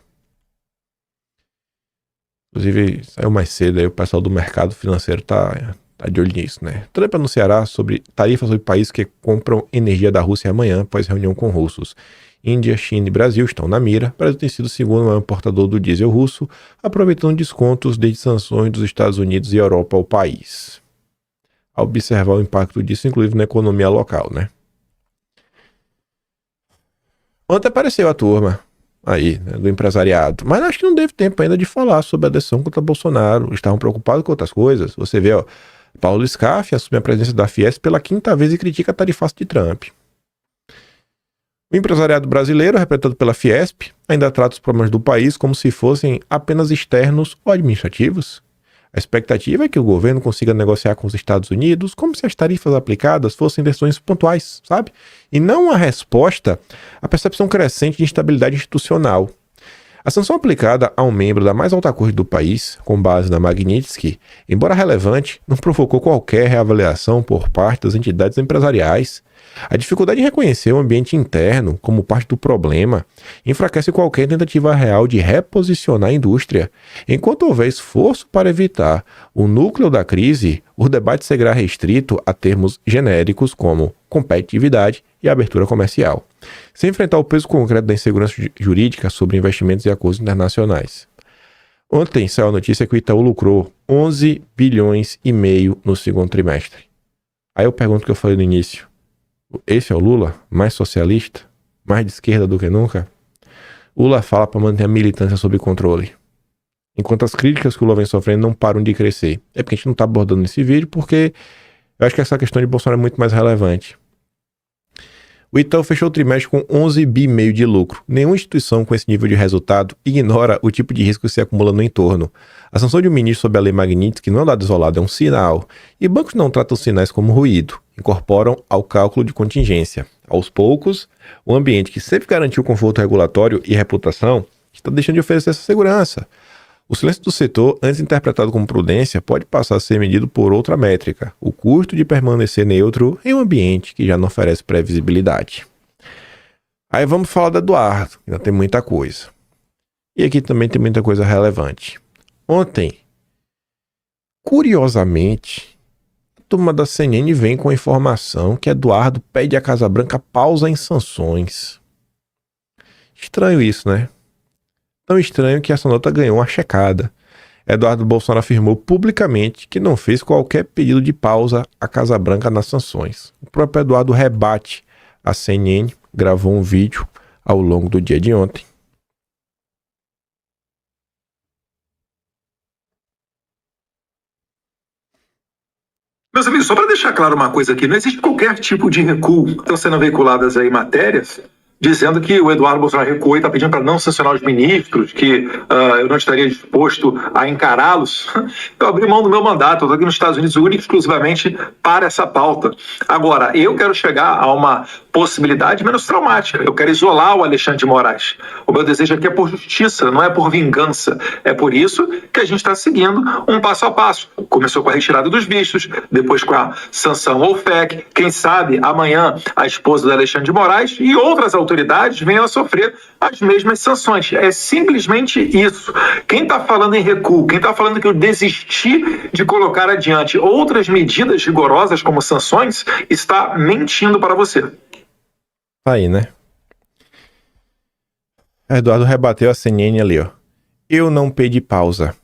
S6: Inclusive, saiu mais cedo aí, o pessoal do mercado financeiro tá de olho nisso, Trump anunciará sobre tarifas sobre países que compram energia da Rússia amanhã, após reunião com russos. Índia, China e Brasil estão na mira. O Brasil tem sido o segundo maior importador do diesel russo, aproveitando descontos desde sanções dos Estados Unidos e Europa ao país. A observar o impacto disso, inclusive na economia local, Ontem apareceu a turma aí, do empresariado, mas acho que não teve tempo ainda de falar sobre a decisão contra Bolsonaro. Estavam preocupados com outras coisas. Você vê, Paulo Scaff assume a presidência da Fiesp pela 5ª vez e critica a tarifaço de Trump. O empresariado brasileiro, representado pela Fiesp, ainda trata os problemas do país como se fossem apenas externos ou administrativos. A expectativa é que o governo consiga negociar com os Estados Unidos como se as tarifas aplicadas fossem decisões pontuais, sabe? E não uma resposta à percepção crescente de instabilidade institucional. A sanção aplicada a um membro da mais alta corte do país, com base na Magnitsky, embora relevante, não provocou qualquer reavaliação por parte das entidades empresariais. A dificuldade em reconhecer o ambiente interno como parte do problema enfraquece qualquer tentativa real de reposicionar a indústria. Enquanto houver esforço para evitar o núcleo da crise, o debate seguirá restrito a termos genéricos como competitividade e abertura comercial, sem enfrentar o peso concreto da insegurança jurídica sobre investimentos e acordos internacionais. Ontem saiu a notícia que o Itaú lucrou 11 bilhões e meio no segundo trimestre. Aí eu pergunto o que eu falei no início. Esse é o Lula? Mais socialista? Mais de esquerda do que nunca? O Lula fala para manter a militância sob controle. Enquanto as críticas que o Lula vem sofrendo não param de crescer. É porque a gente não está abordando nesse vídeo, porque eu acho que essa questão de Bolsonaro é muito mais relevante. O Itaú fechou o trimestre com 11 bi e meio de lucro. Nenhuma instituição com esse nível de resultado ignora o tipo de risco que se acumula no entorno. A sanção de um ministro sob a Lei Magnitsky não é um dado isolado, é um sinal. E bancos não tratam os sinais como ruído, incorporam ao cálculo de contingência. Aos poucos, o ambiente que sempre garantiu conforto regulatório e reputação está deixando de oferecer essa segurança. O silêncio do setor, antes interpretado como prudência, pode passar a ser medido por outra métrica: o custo de permanecer neutro em um ambiente que já não oferece previsibilidade. Aí vamos falar do Eduardo, ainda tem muita coisa. E aqui também tem muita coisa relevante. Ontem, curiosamente, a turma da CNN vem com a informação que Eduardo pede à Casa Branca pausa em sanções. Estranho isso, Tão estranho que essa nota ganhou uma checada. Eduardo Bolsonaro afirmou publicamente que não fez qualquer pedido de pausa à Casa Branca nas sanções. O próprio Eduardo rebate a CNN, gravou um vídeo ao longo do dia de ontem.
S8: Meus amigos, só para deixar claro uma coisa aqui, não existe qualquer tipo de recuo. Estão sendo veiculadas aí matérias dizendo que o Eduardo Bolsonaro recuou e está pedindo para não sancionar os ministros, que eu não estaria disposto a encará-los. Eu abri mão do meu mandato, eu estou aqui nos Estados Unidos único e exclusivamente para essa pauta. Agora, eu quero chegar a uma possibilidade menos traumática. Eu quero isolar o Alexandre de Moraes. O meu desejo aqui é por justiça, não é por vingança. É por isso que a gente está seguindo um passo a passo. Começou com a retirada dos vistos, depois com a sanção ao FEC. Quem sabe amanhã a esposa do Alexandre de Moraes e outras autoridades venham a sofrer as mesmas sanções. É simplesmente isso. Quem está falando em recuo, quem está falando que eu desisti de colocar adiante outras medidas rigorosas como sanções, está mentindo para você.
S6: Aí, né? Eduardo rebateu a CNN ali, ó. Eu não pedi pausa.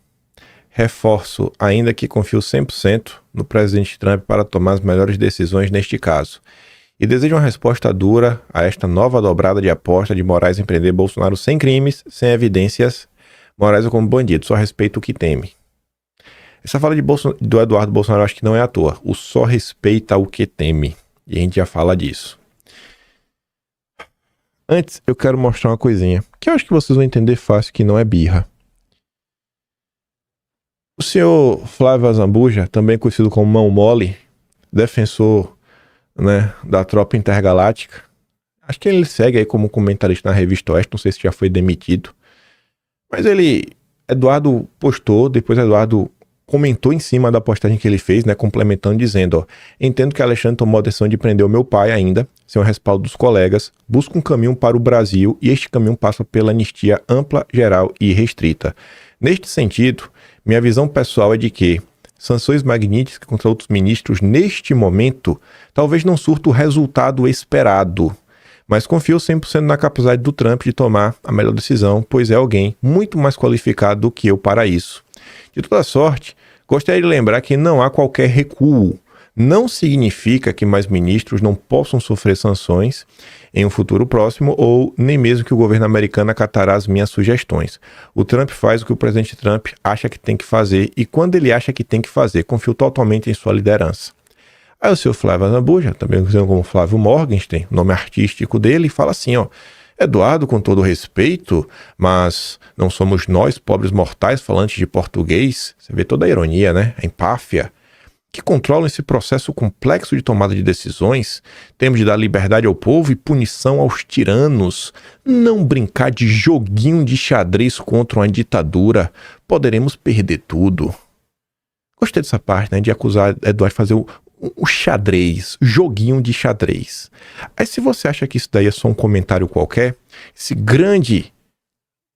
S6: Reforço, ainda que confio 100% no presidente Trump para tomar as melhores decisões neste caso. E desejo uma resposta dura a esta nova dobrada de aposta de Moraes em prender Bolsonaro sem crimes, sem evidências. Moraes é como bandido, só respeita o que teme. Essa fala do Eduardo Bolsonaro eu acho que não é à toa. O só respeita o que teme. E a gente já fala disso. Antes, eu quero mostrar uma coisinha, que eu acho que vocês vão entender fácil que não é birra. O senhor Flávio Azambuja, também conhecido como Mão Mole, defensor, né, da tropa intergaláctica. Acho que ele segue aí como comentarista na Revista Oeste, não sei se já foi demitido. Mas Eduardo postou, depois Eduardo comentou em cima da postagem que ele fez, né, complementando, dizendo, ó, entendo que Alexandre tomou a decisão de prender o meu pai ainda, sem o respaldo dos colegas, busca um caminho para o Brasil e este caminho passa pela anistia ampla, geral e restrita. Neste sentido, minha visão pessoal é de que sanções magníficas contra outros ministros neste momento talvez não surta o resultado esperado, mas confio 100% na capacidade do Trump de tomar a melhor decisão, pois é alguém muito mais qualificado do que eu para isso. De toda sorte, gostaria de lembrar que não há qualquer recuo. Não significa que mais ministros não possam sofrer sanções em um futuro próximo ou nem mesmo que o governo americano acatará as minhas sugestões. O Trump faz o que o presidente Trump acha que tem que fazer e quando ele acha que tem que fazer, confio totalmente em sua liderança. Aí o seu Flávio Azambuja, também conhecido como Flávio Morgenstern, nome artístico dele, fala assim, ó, Eduardo, com todo respeito, mas não somos nós, pobres mortais falantes de português, você vê toda a ironia, né, a empáfia, que controlam esse processo complexo de tomada de decisões. Temos de dar liberdade ao povo e punição aos tiranos. Não brincar de joguinho de xadrez contra uma ditadura. Poderemos perder tudo. Gostei dessa parte, né? De acusar Eduardo de fazer o xadrez, joguinho de xadrez. Aí se você acha que isso daí é só um comentário qualquer, esse grande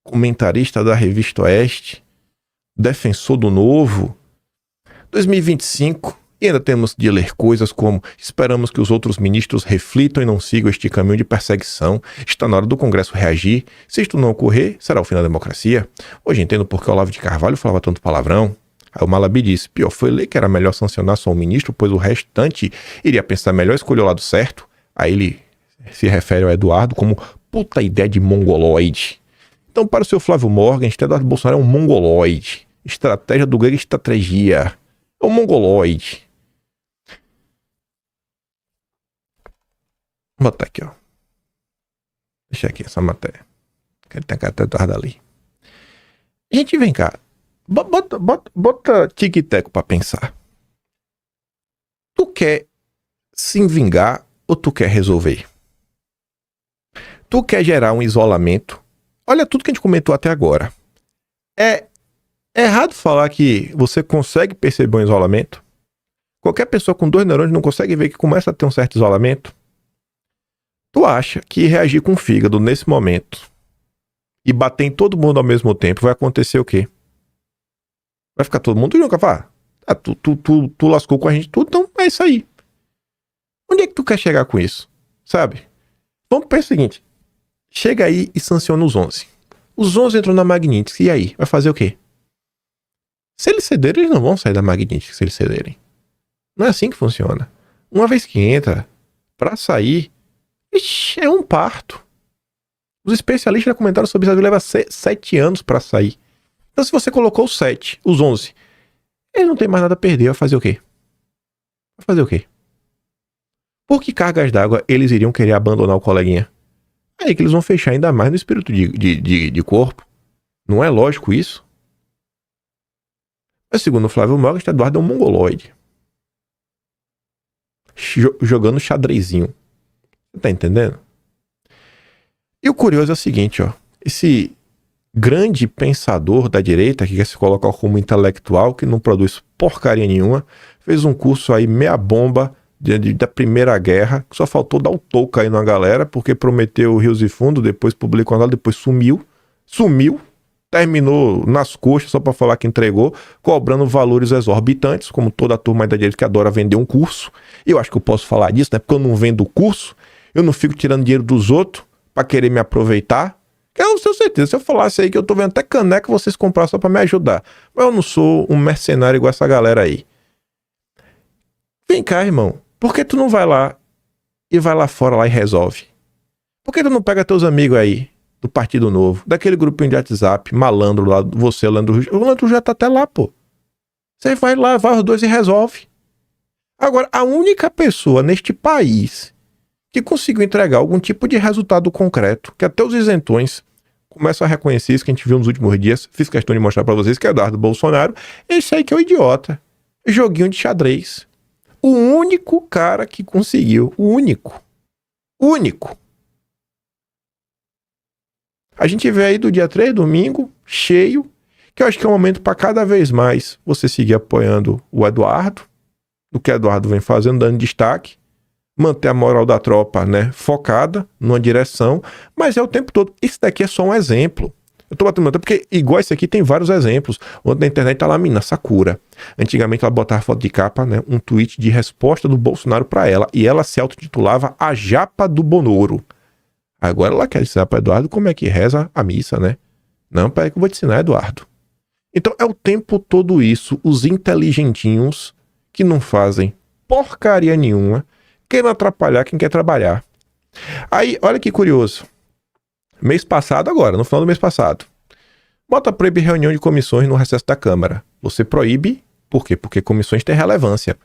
S6: comentarista da Revista Oeste, defensor do novo, 2025, e ainda temos de ler coisas como esperamos que os outros ministros reflitam e não sigam este caminho de perseguição. Está na hora do Congresso reagir. Se isto não ocorrer, será o fim da democracia. Hoje entendo porque o Olavo de Carvalho falava tanto palavrão. Aí o Malabi disse, pior foi ler que era melhor sancionar só um ministro, pois o restante iria pensar melhor escolher o lado certo. Aí ele se refere ao Eduardo como puta ideia de mongoloide. Então para o seu Flávio Morgenstern, Eduardo Bolsonaro é um mongoloide. Estratégia do grego estratégia. É um mongoloide. Vou botar aqui, ó. Deixa aqui essa matéria. Que ele tem a cara do Eduardo ali. Gente, vem cá. Bota tic-teco pra pensar. Tu quer se vingar ou tu quer resolver? Tu quer gerar um isolamento? Olha tudo que a gente comentou até agora. É errado falar que você consegue perceber um isolamento? Qualquer pessoa com 2 neurônios não consegue ver que começa a ter um certo isolamento? Tu acha que reagir com o fígado nesse momento e bater em todo mundo ao mesmo tempo vai acontecer o quê? Vai ficar todo mundo nunca falar, tu lascou com a gente tudo, então é isso aí. Onde é que tu quer chegar com isso? Sabe? Vamos pensar o seguinte, chega aí e sanciona os 11. Os 11 entram na Magnitsky, e aí? Vai fazer o quê? Se eles cederem, eles não vão sair da Magnitsky se eles cederem. Não é assim que funciona. Uma vez que entra, pra sair, é um parto. Os especialistas já comentaram sobre isso, leva 7 anos pra sair. Então se você colocou os 7, os 11, ele não tem mais nada a perder, vai fazer o quê? Vai fazer o quê? Por que cargas d'água eles iriam querer abandonar o coleguinha? Aí que eles vão fechar ainda mais no espírito de corpo. Não é lógico isso? Mas segundo o Flávio Mogas, Eduardo é um mongoloide. Jogando xadrezinho. Você tá entendendo? E o curioso é o seguinte, ó. Esse grande pensador da direita, que quer se colocar como intelectual, que não produz porcaria nenhuma, fez um curso aí meia bomba da Primeira Guerra, que só faltou dar o toco aí na galera, porque prometeu rios e fundo, depois publicou nada, depois sumiu, terminou nas coxas só para falar que entregou, cobrando valores exorbitantes, como toda a turma aí da direita que adora vender um curso. E eu acho que eu posso falar disso, né? Porque eu não vendo curso, eu não fico tirando dinheiro dos outros para querer me aproveitar. Eu tenho certeza, se eu falasse aí que eu tô vendo até caneca vocês comprar só para me ajudar. Mas eu não sou um mercenário igual essa galera aí. Vem cá, irmão. Por que tu não vai lá e vai lá fora lá e resolve? Por que tu não pega teus amigos aí do Partido Novo, daquele grupinho de WhatsApp, malandro lá, você, Leandro Russo? O Leandro já tá até lá, pô. Você vai lá, vai os dois e resolve. Agora, a única pessoa neste país que conseguiu entregar algum tipo de resultado concreto, que até os isentões começam a reconhecer isso que a gente viu nos últimos dias, fiz questão de mostrar pra vocês, que é Eduardo Bolsonaro, esse aí que é o idiota. Joguinho de xadrez. O único cara que conseguiu. O único. A gente vê aí do dia 3, domingo, cheio, que eu acho que é um momento para cada vez mais você seguir apoiando o Eduardo, o que o Eduardo vem fazendo, dando destaque, manter a moral da tropa, né, focada numa direção, mas é o tempo todo. Isso daqui é só um exemplo. Eu tô batendo porque igual esse aqui tem vários exemplos. Ontem na internet tá lá a menina Sakura. Antigamente ela botava foto de capa, né? Um tweet de resposta do Bolsonaro pra ela. E ela se autotitulava a Japa do Bonoro. Agora ela quer ensinar pra Eduardo como é que reza a missa, né? Não, peraí que eu vou te ensinar, Eduardo. Então é o tempo todo isso. Os inteligentinhos que não fazem porcaria nenhuma, querem atrapalhar quem quer trabalhar. Aí, olha que curioso. Mês passado agora, no final do mês passado. Bota proíbe reunião de comissões no recesso da Câmara. Você proíbe, por quê? Porque comissões têm relevância.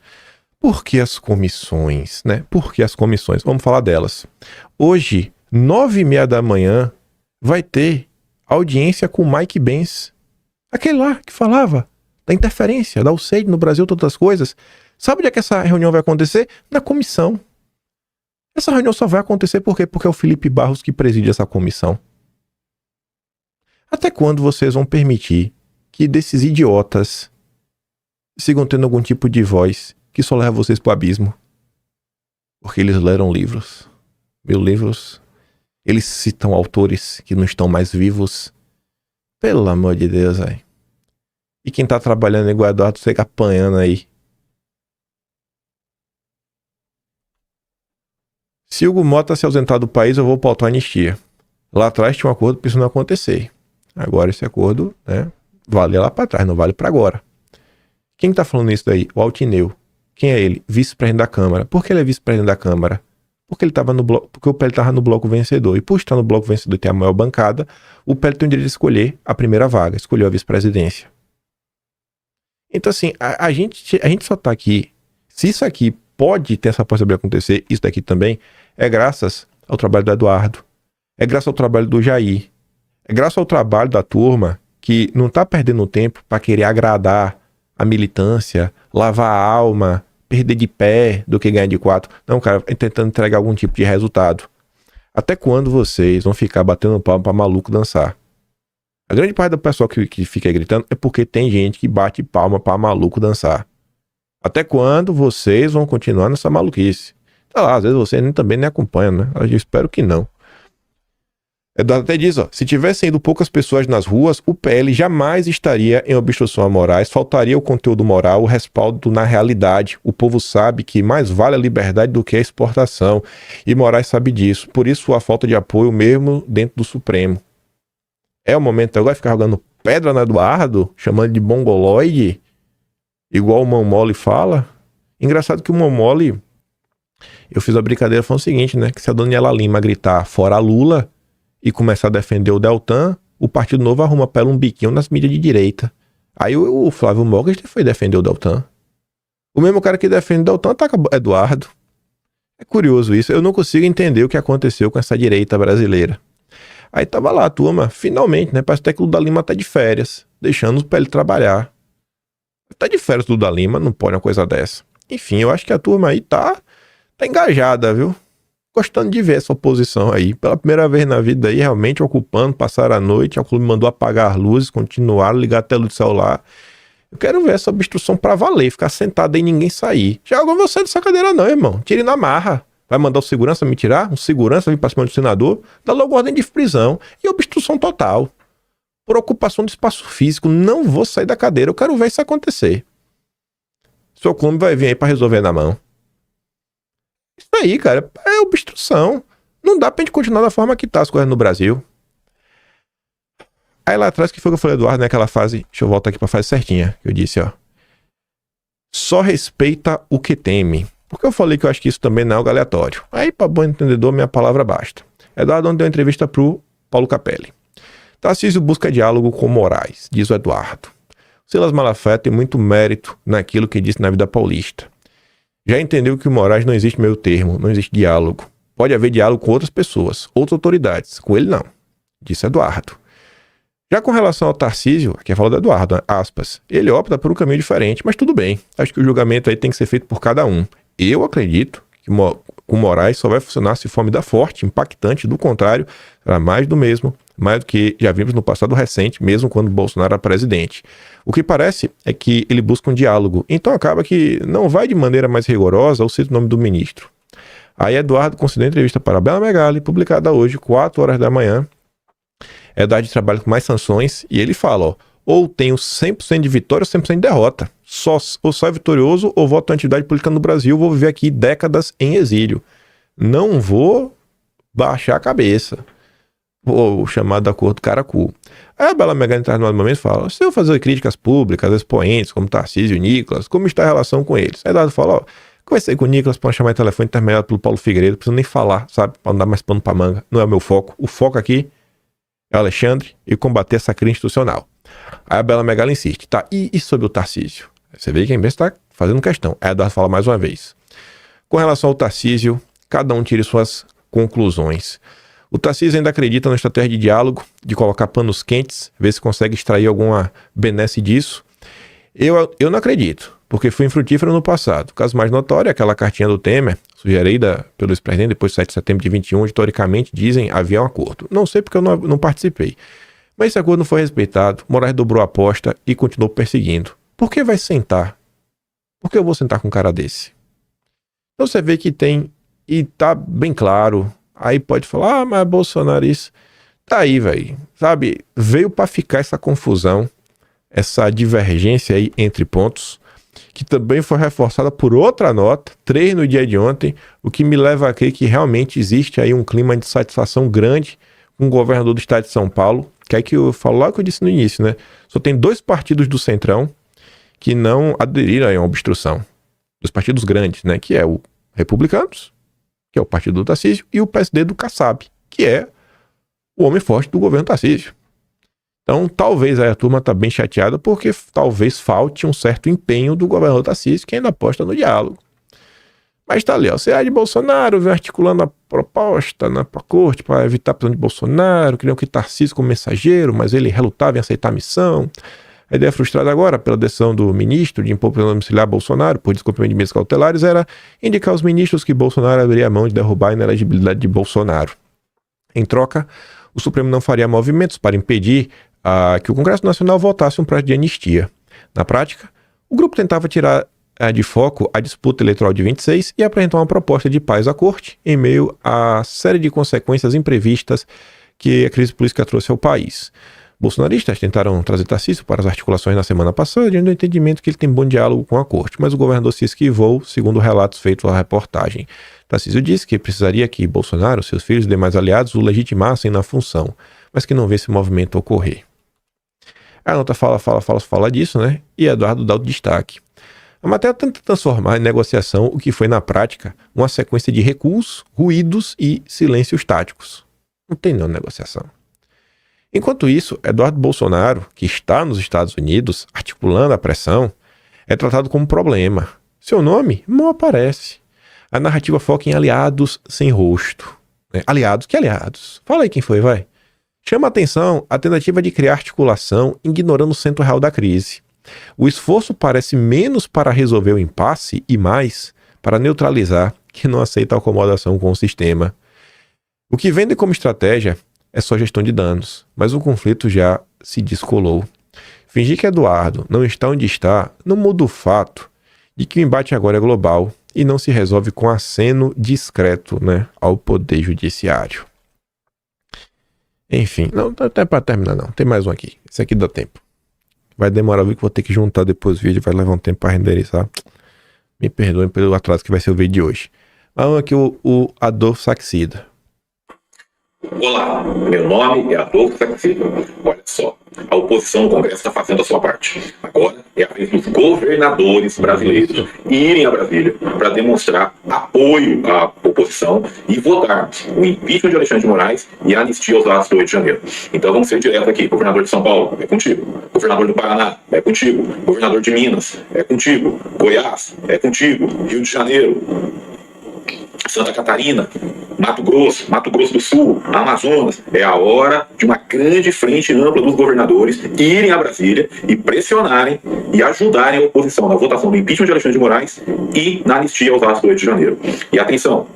S6: Por que as comissões, né? Por que as comissões? Vamos falar delas. Hoje, 9h30 da manhã, vai ter audiência com o Mike Benz. Aquele lá que falava da interferência, da USAID no Brasil, todas as coisas. Sabe onde é que essa reunião vai acontecer? Na comissão. Essa reunião só vai acontecer por quê? Porque é o Felipe Barros que preside essa comissão. Até quando vocês vão permitir que desses idiotas sigam tendo algum tipo de voz que só leva vocês pro abismo? Porque eles leram livros. Mil livros. Eles citam autores que não estão mais vivos. Pelo amor de Deus, velho. E quem tá trabalhando igual Eduardo, você apanhando aí. Se Hugo Mota se ausentar do país, eu vou pautar a anistia. Lá atrás tinha um acordo para isso não acontecer. Agora esse acordo, né, vale lá para trás, não vale para agora. Quem tá falando isso daí? O Altineu. Quem é ele? Vice-presidente da Câmara. Por que ele é vice-presidente da Câmara? Porque ele tava no bloco, porque o PL estava no bloco vencedor. E por estar no bloco vencedor e ter a maior bancada, o PL tem o direito de escolher a primeira vaga, escolheu a vice-presidência. Então assim, a gente só tá aqui, se isso aqui pode ter essa possibilidade de acontecer, isso daqui também, é graças ao trabalho do Eduardo, é graças ao trabalho do Jair, é graças ao trabalho da turma que não tá perdendo tempo para querer agradar a militância, lavar a alma, perder de pé do que ganhar de 4. Não, cara, é tentando entregar algum tipo de resultado. Até quando vocês vão ficar batendo palma pra maluco dançar? A grande parte do pessoal que fica gritando é porque tem gente que bate palma pra maluco dançar. Até quando vocês vão continuar nessa maluquice? Tá lá, às vezes vocês também nem acompanham, né? Eu espero que não. Eduardo até diz, ó, se tivessem ido poucas pessoas nas ruas, o PL jamais estaria em obstrução a Moraes, faltaria o conteúdo moral, o respaldo na realidade. O povo sabe que mais vale a liberdade do que a exportação. E Moraes sabe disso. Por isso a falta de apoio mesmo dentro do Supremo. É o momento agora de ficar jogando pedra no Eduardo, chamando de mongoloide, igual o Mamole fala. Engraçado que o Mamole, eu fiz a brincadeira falando o seguinte, né? Que se a Daniela Lima gritar fora Lula e começar a defender o Deltan, o Partido Novo arruma pra ela um biquinho nas mídias de direita. Aí o Flávio Mogas foi defender o Deltan. O mesmo cara que defende Deltan ataca Eduardo. É curioso isso. Eu não consigo entender o que aconteceu com essa direita brasileira. Aí tava lá a turma, finalmente, né? Parece até que o Lula da Lima tá de férias, deixando pra ele trabalhar. Tá de férias do Lula da Lima, não pode uma coisa dessa. Enfim, eu acho que a turma aí tá engajada, viu? Gostando de ver essa oposição aí. Pela primeira vez na vida aí, realmente ocupando, passaram a noite, a clube mandou apagar as luzes, continuaram, ligar a tela do celular. Eu quero ver essa obstrução pra valer, ficar sentado aí e ninguém sair. Já agora você dessa cadeira não, irmão. Tire na marra. Vai mandar o segurança me tirar? Um segurança vir pra cima do senador? Dá logo ordem de prisão. E obstrução total. Por ocupação de espaço físico. Não vou sair da cadeira. Eu quero ver isso acontecer. Seu clube vai vir aí pra resolver na mão. Isso aí, cara, é obstrução. Não dá pra gente continuar da forma que tá as coisas no Brasil. Aí lá atrás, que foi o que eu falei, Eduardo, naquela fase... Deixa eu voltar aqui pra fase certinha. Que eu disse, ó. Só respeita o que teme. Porque eu falei que eu acho que isso também não é algo aleatório. Aí, pra bom entendedor, minha palavra basta. Eduardo ontem deu uma entrevista pro Paulo Capelli. Tarcísio busca diálogo com Moraes, diz o Eduardo. Silas Malafaia tem muito mérito naquilo que disse na vida paulista. Já entendeu que o Moraes não existe meio termo, não existe diálogo. Pode haver diálogo com outras pessoas, outras autoridades. Com ele não, disse Eduardo. Já com relação ao Tarcísio, aqui é a fala do Eduardo, aspas, ele opta por um caminho diferente, mas tudo bem. Acho que o julgamento aí tem que ser feito por cada um. Eu acredito que o Moraes só vai funcionar se for medida forte, impactante, do contrário, será mais do mesmo, mais do que já vimos no passado recente, mesmo quando Bolsonaro era presidente. O que parece é que ele busca um diálogo, então acaba que não vai de maneira mais rigorosa ou cita o nome do ministro. Aí Eduardo concedeu entrevista para a Bela Megali, publicada hoje, 4 horas da manhã. Eduardo trabalha com mais sanções e ele fala, ó, ou tenho 100% de vitória ou 100% de derrota. Ou só é vitorioso ou voto na atividade política no Brasil, vou viver aqui décadas em exílio. Não vou baixar a cabeça. O chamado da cor do caracu. Aí a Bela Megali traz no momento e fala, se eu fazer críticas públicas, expoentes como Tarcísio e Nicolas, como está a relação com eles? Aí Eduardo fala, ó, conversei com o Nicolas para chamar o telefone intermediado pelo Paulo Figueiredo, não preciso nem falar, sabe, para não dar mais pano pra manga. Não é o meu foco. O foco aqui é o Alexandre e combater essa crise institucional. Aí a Bela Megali insiste, tá, e sobre o Tarcísio? Você vê que a imprensa está fazendo questão. Aí Eduardo fala mais uma vez. Com relação ao Tarcísio, cada um tire suas conclusões. O Tarcísio ainda acredita na estratégia de diálogo, de colocar panos quentes, ver se consegue extrair alguma benesse disso. Eu não acredito, porque foi infrutífero no passado. O caso mais notório é aquela cartinha do Temer, sugerida pelo ex-presidente depois de 7 de setembro de 21, onde teoricamente dizem havia um acordo. Não sei porque eu não participei. Mas esse acordo não foi respeitado, Moraes dobrou a aposta e continuou perseguindo. Por que vai sentar? Por que eu vou sentar com um cara desse? Então você vê que tem, e tá bem claro, aí pode falar, mas Bolsonaro isso. Tá aí, velho, sabe? Veio pra ficar essa confusão, essa divergência aí entre pontos, que também foi reforçada por outra nota, 3 no dia de ontem, o que me leva a crer que realmente existe aí um clima de satisfação grande com o governador do estado de São Paulo, que é que eu falo lá que eu disse no início, né? Só tem 2 partidos do Centrão que não aderiram a uma obstrução. 2 partidos grandes, né? Que é o Republicanos, que é o partido do Tarcísio, e o PSD do Kassab, que é o homem forte do governo Tarcísio. Então, talvez aí a turma tá bem chateada, porque talvez falte um certo empenho do governador Tarcísio, que ainda aposta no diálogo. Mas tá ali, ó, CA de Bolsonaro vem articulando a proposta na corte para evitar a prisão de Bolsonaro, queriam que Tarcísio como mensageiro, mas ele relutava em aceitar a missão. A ideia frustrada agora pela decisão do ministro de impor prisão domiciliar a Bolsonaro por descumprimento de medidas cautelares era indicar aos ministros que Bolsonaro abriria a mão de derrubar a inelegibilidade de Bolsonaro. Em troca, o Supremo não faria movimentos para impedir que o Congresso Nacional votasse um projeto de anistia. Na prática, o grupo tentava tirar de foco a disputa eleitoral de 26 e apresentar uma proposta de paz à corte em meio à série de consequências imprevistas que a crise política trouxe ao país. Bolsonaristas tentaram trazer Tarcísio para as articulações na semana passada, diante do entendimento que ele tem bom diálogo com a corte, mas o governador se esquivou, segundo relatos feitos à reportagem. Tarcísio disse que precisaria que Bolsonaro, seus filhos e demais aliados o legitimassem na função, mas que não vê esse movimento ocorrer. A nota fala disso, né? E Eduardo dá o destaque. A matéria tenta transformar em negociação o que foi na prática uma sequência de recuos, ruídos e silêncios táticos. Não tem não negociação. Enquanto isso, Eduardo Bolsonaro, que está nos Estados Unidos articulando a pressão, é tratado como problema. Seu nome não aparece. A narrativa foca em aliados sem rosto. Aliados? Que aliados? Fala aí quem foi, vai. Chama a atenção a tentativa de criar articulação ignorando o centro real da crise. O esforço parece menos para resolver o impasse e mais para neutralizar quem não aceita a acomodação com o sistema. O que vendem como estratégia é só gestão de danos, mas o conflito já se descolou. Fingir que Eduardo não está onde está não muda o fato de que o embate agora é global e não se resolve com aceno discreto, ao poder judiciário. Enfim, não tem para terminar não, tem mais um aqui. Esse aqui dá tempo. Vai demorar, viu, que vou ter que juntar depois o vídeo, vai levar um tempo para renderizar. Me perdoem pelo atraso que vai ser o vídeo de hoje. Vamos aqui o Adolfo Saxida.
S9: Olá, meu nome é Adolfo Saxida. Olha só, a oposição no Congresso está fazendo a sua parte. Agora é a vez dos governadores brasileiros irem a Brasília para demonstrar apoio à oposição e votar o impeachment de Alexandre de Moraes e a anistia aos atos do 8 de janeiro. Então vamos ser direto aqui. Governador de São Paulo, é contigo. Governador do Paraná, é contigo. Governador de Minas, é contigo. Goiás, é contigo. Rio de Janeiro, Santa Catarina, Mato Grosso do Sul, Amazonas. É a hora de uma grande frente ampla dos governadores irem a Brasília e pressionarem e ajudarem a oposição na votação do impeachment de Alexandre de Moraes e na anistia aos atos do 8 de janeiro. E atenção,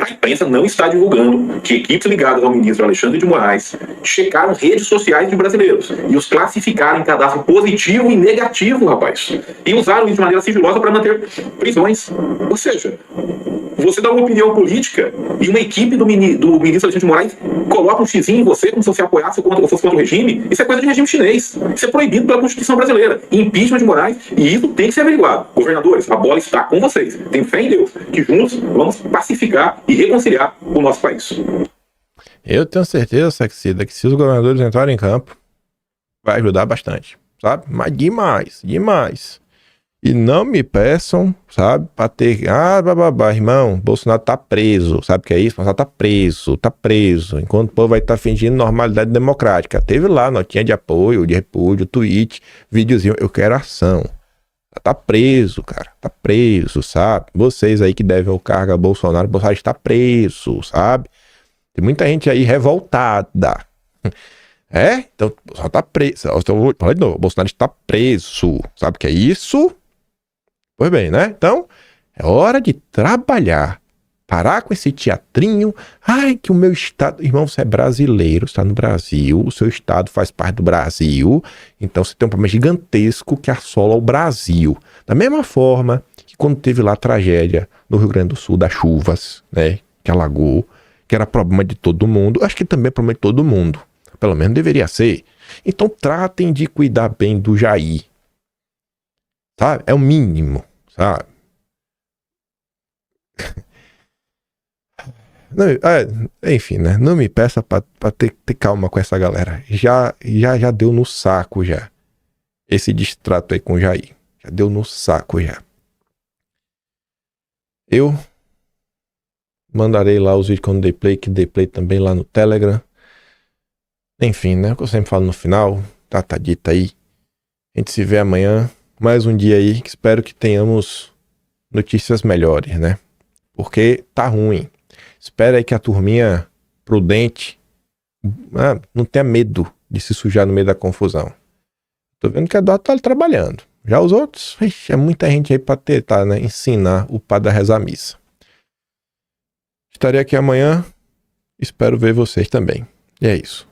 S9: a imprensa não está divulgando que equipes ligadas ao ministro Alexandre de Moraes checaram redes sociais de brasileiros e os classificaram em cadastro positivo e negativo, rapaz. E usaram isso de maneira sigilosa para manter prisões. Ou seja, você dá uma opinião política e uma equipe do ministro Alexandre de Moraes coloca um xizinho em você como se você apoiasse ou fosse contra o regime. Isso é coisa de regime chinês. Isso é proibido pela Constituição brasileira. Impeachment de Moraes, e isso tem que ser averiguado. Governadores, a bola está com vocês. Tenho fé em Deus que juntos vamos pacificar e reconciliar o nosso país.
S6: Eu tenho certeza, Saxida, que se os governadores entrarem em campo, vai ajudar bastante, sabe? Mas demais. E não me peçam, sabe, pra ter... irmão, Bolsonaro tá preso, sabe o que é isso? Bolsonaro tá preso, enquanto o povo vai estar fingindo normalidade democrática. Teve lá notinha de apoio, de repúdio, tweet, videozinho, eu quero ação. Tá preso, cara, tá preso, sabe? Vocês aí que devem o cargo a Bolsonaro está preso, sabe? Tem muita gente aí revoltada. Então, Bolsonaro tá preso. Fala de novo, Bolsonaro está preso, sabe o que é isso? Pois bem, né? Então, é hora de trabalhar. Parar com esse teatrinho. Ai, que o meu estado... Irmão, você é brasileiro, está no Brasil. O seu estado faz parte do Brasil. Então, você tem um problema gigantesco que assola o Brasil. Da mesma forma que quando teve lá a tragédia no Rio Grande do Sul, das chuvas, né? Que alagou, que era problema de todo mundo. Acho que também é problema de todo mundo. Pelo menos deveria ser. Então, tratem de cuidar bem do Jair. Sabe? É o mínimo, sabe? Não, enfim, né? Não me peça pra ter calma com essa galera. Já deu no saco já. Esse distrato aí com o Jair. Já deu no saco já. Eu mandarei lá os vídeos quando dei play, que dei play também lá no Telegram. Enfim, né? O que eu sempre falo no final, tá dito aí. A gente se vê amanhã. Mais um dia aí, que espero que tenhamos notícias melhores, né? Porque tá ruim. Espero aí que a turminha prudente não tenha medo de se sujar no meio da confusão. Tô vendo que a Eduardo tá ali trabalhando. Já os outros, é muita gente aí pra tentar, né, ensinar o padre a rezar a missa. Estarei aqui amanhã. Espero ver vocês também. E é isso.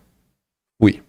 S6: Fui.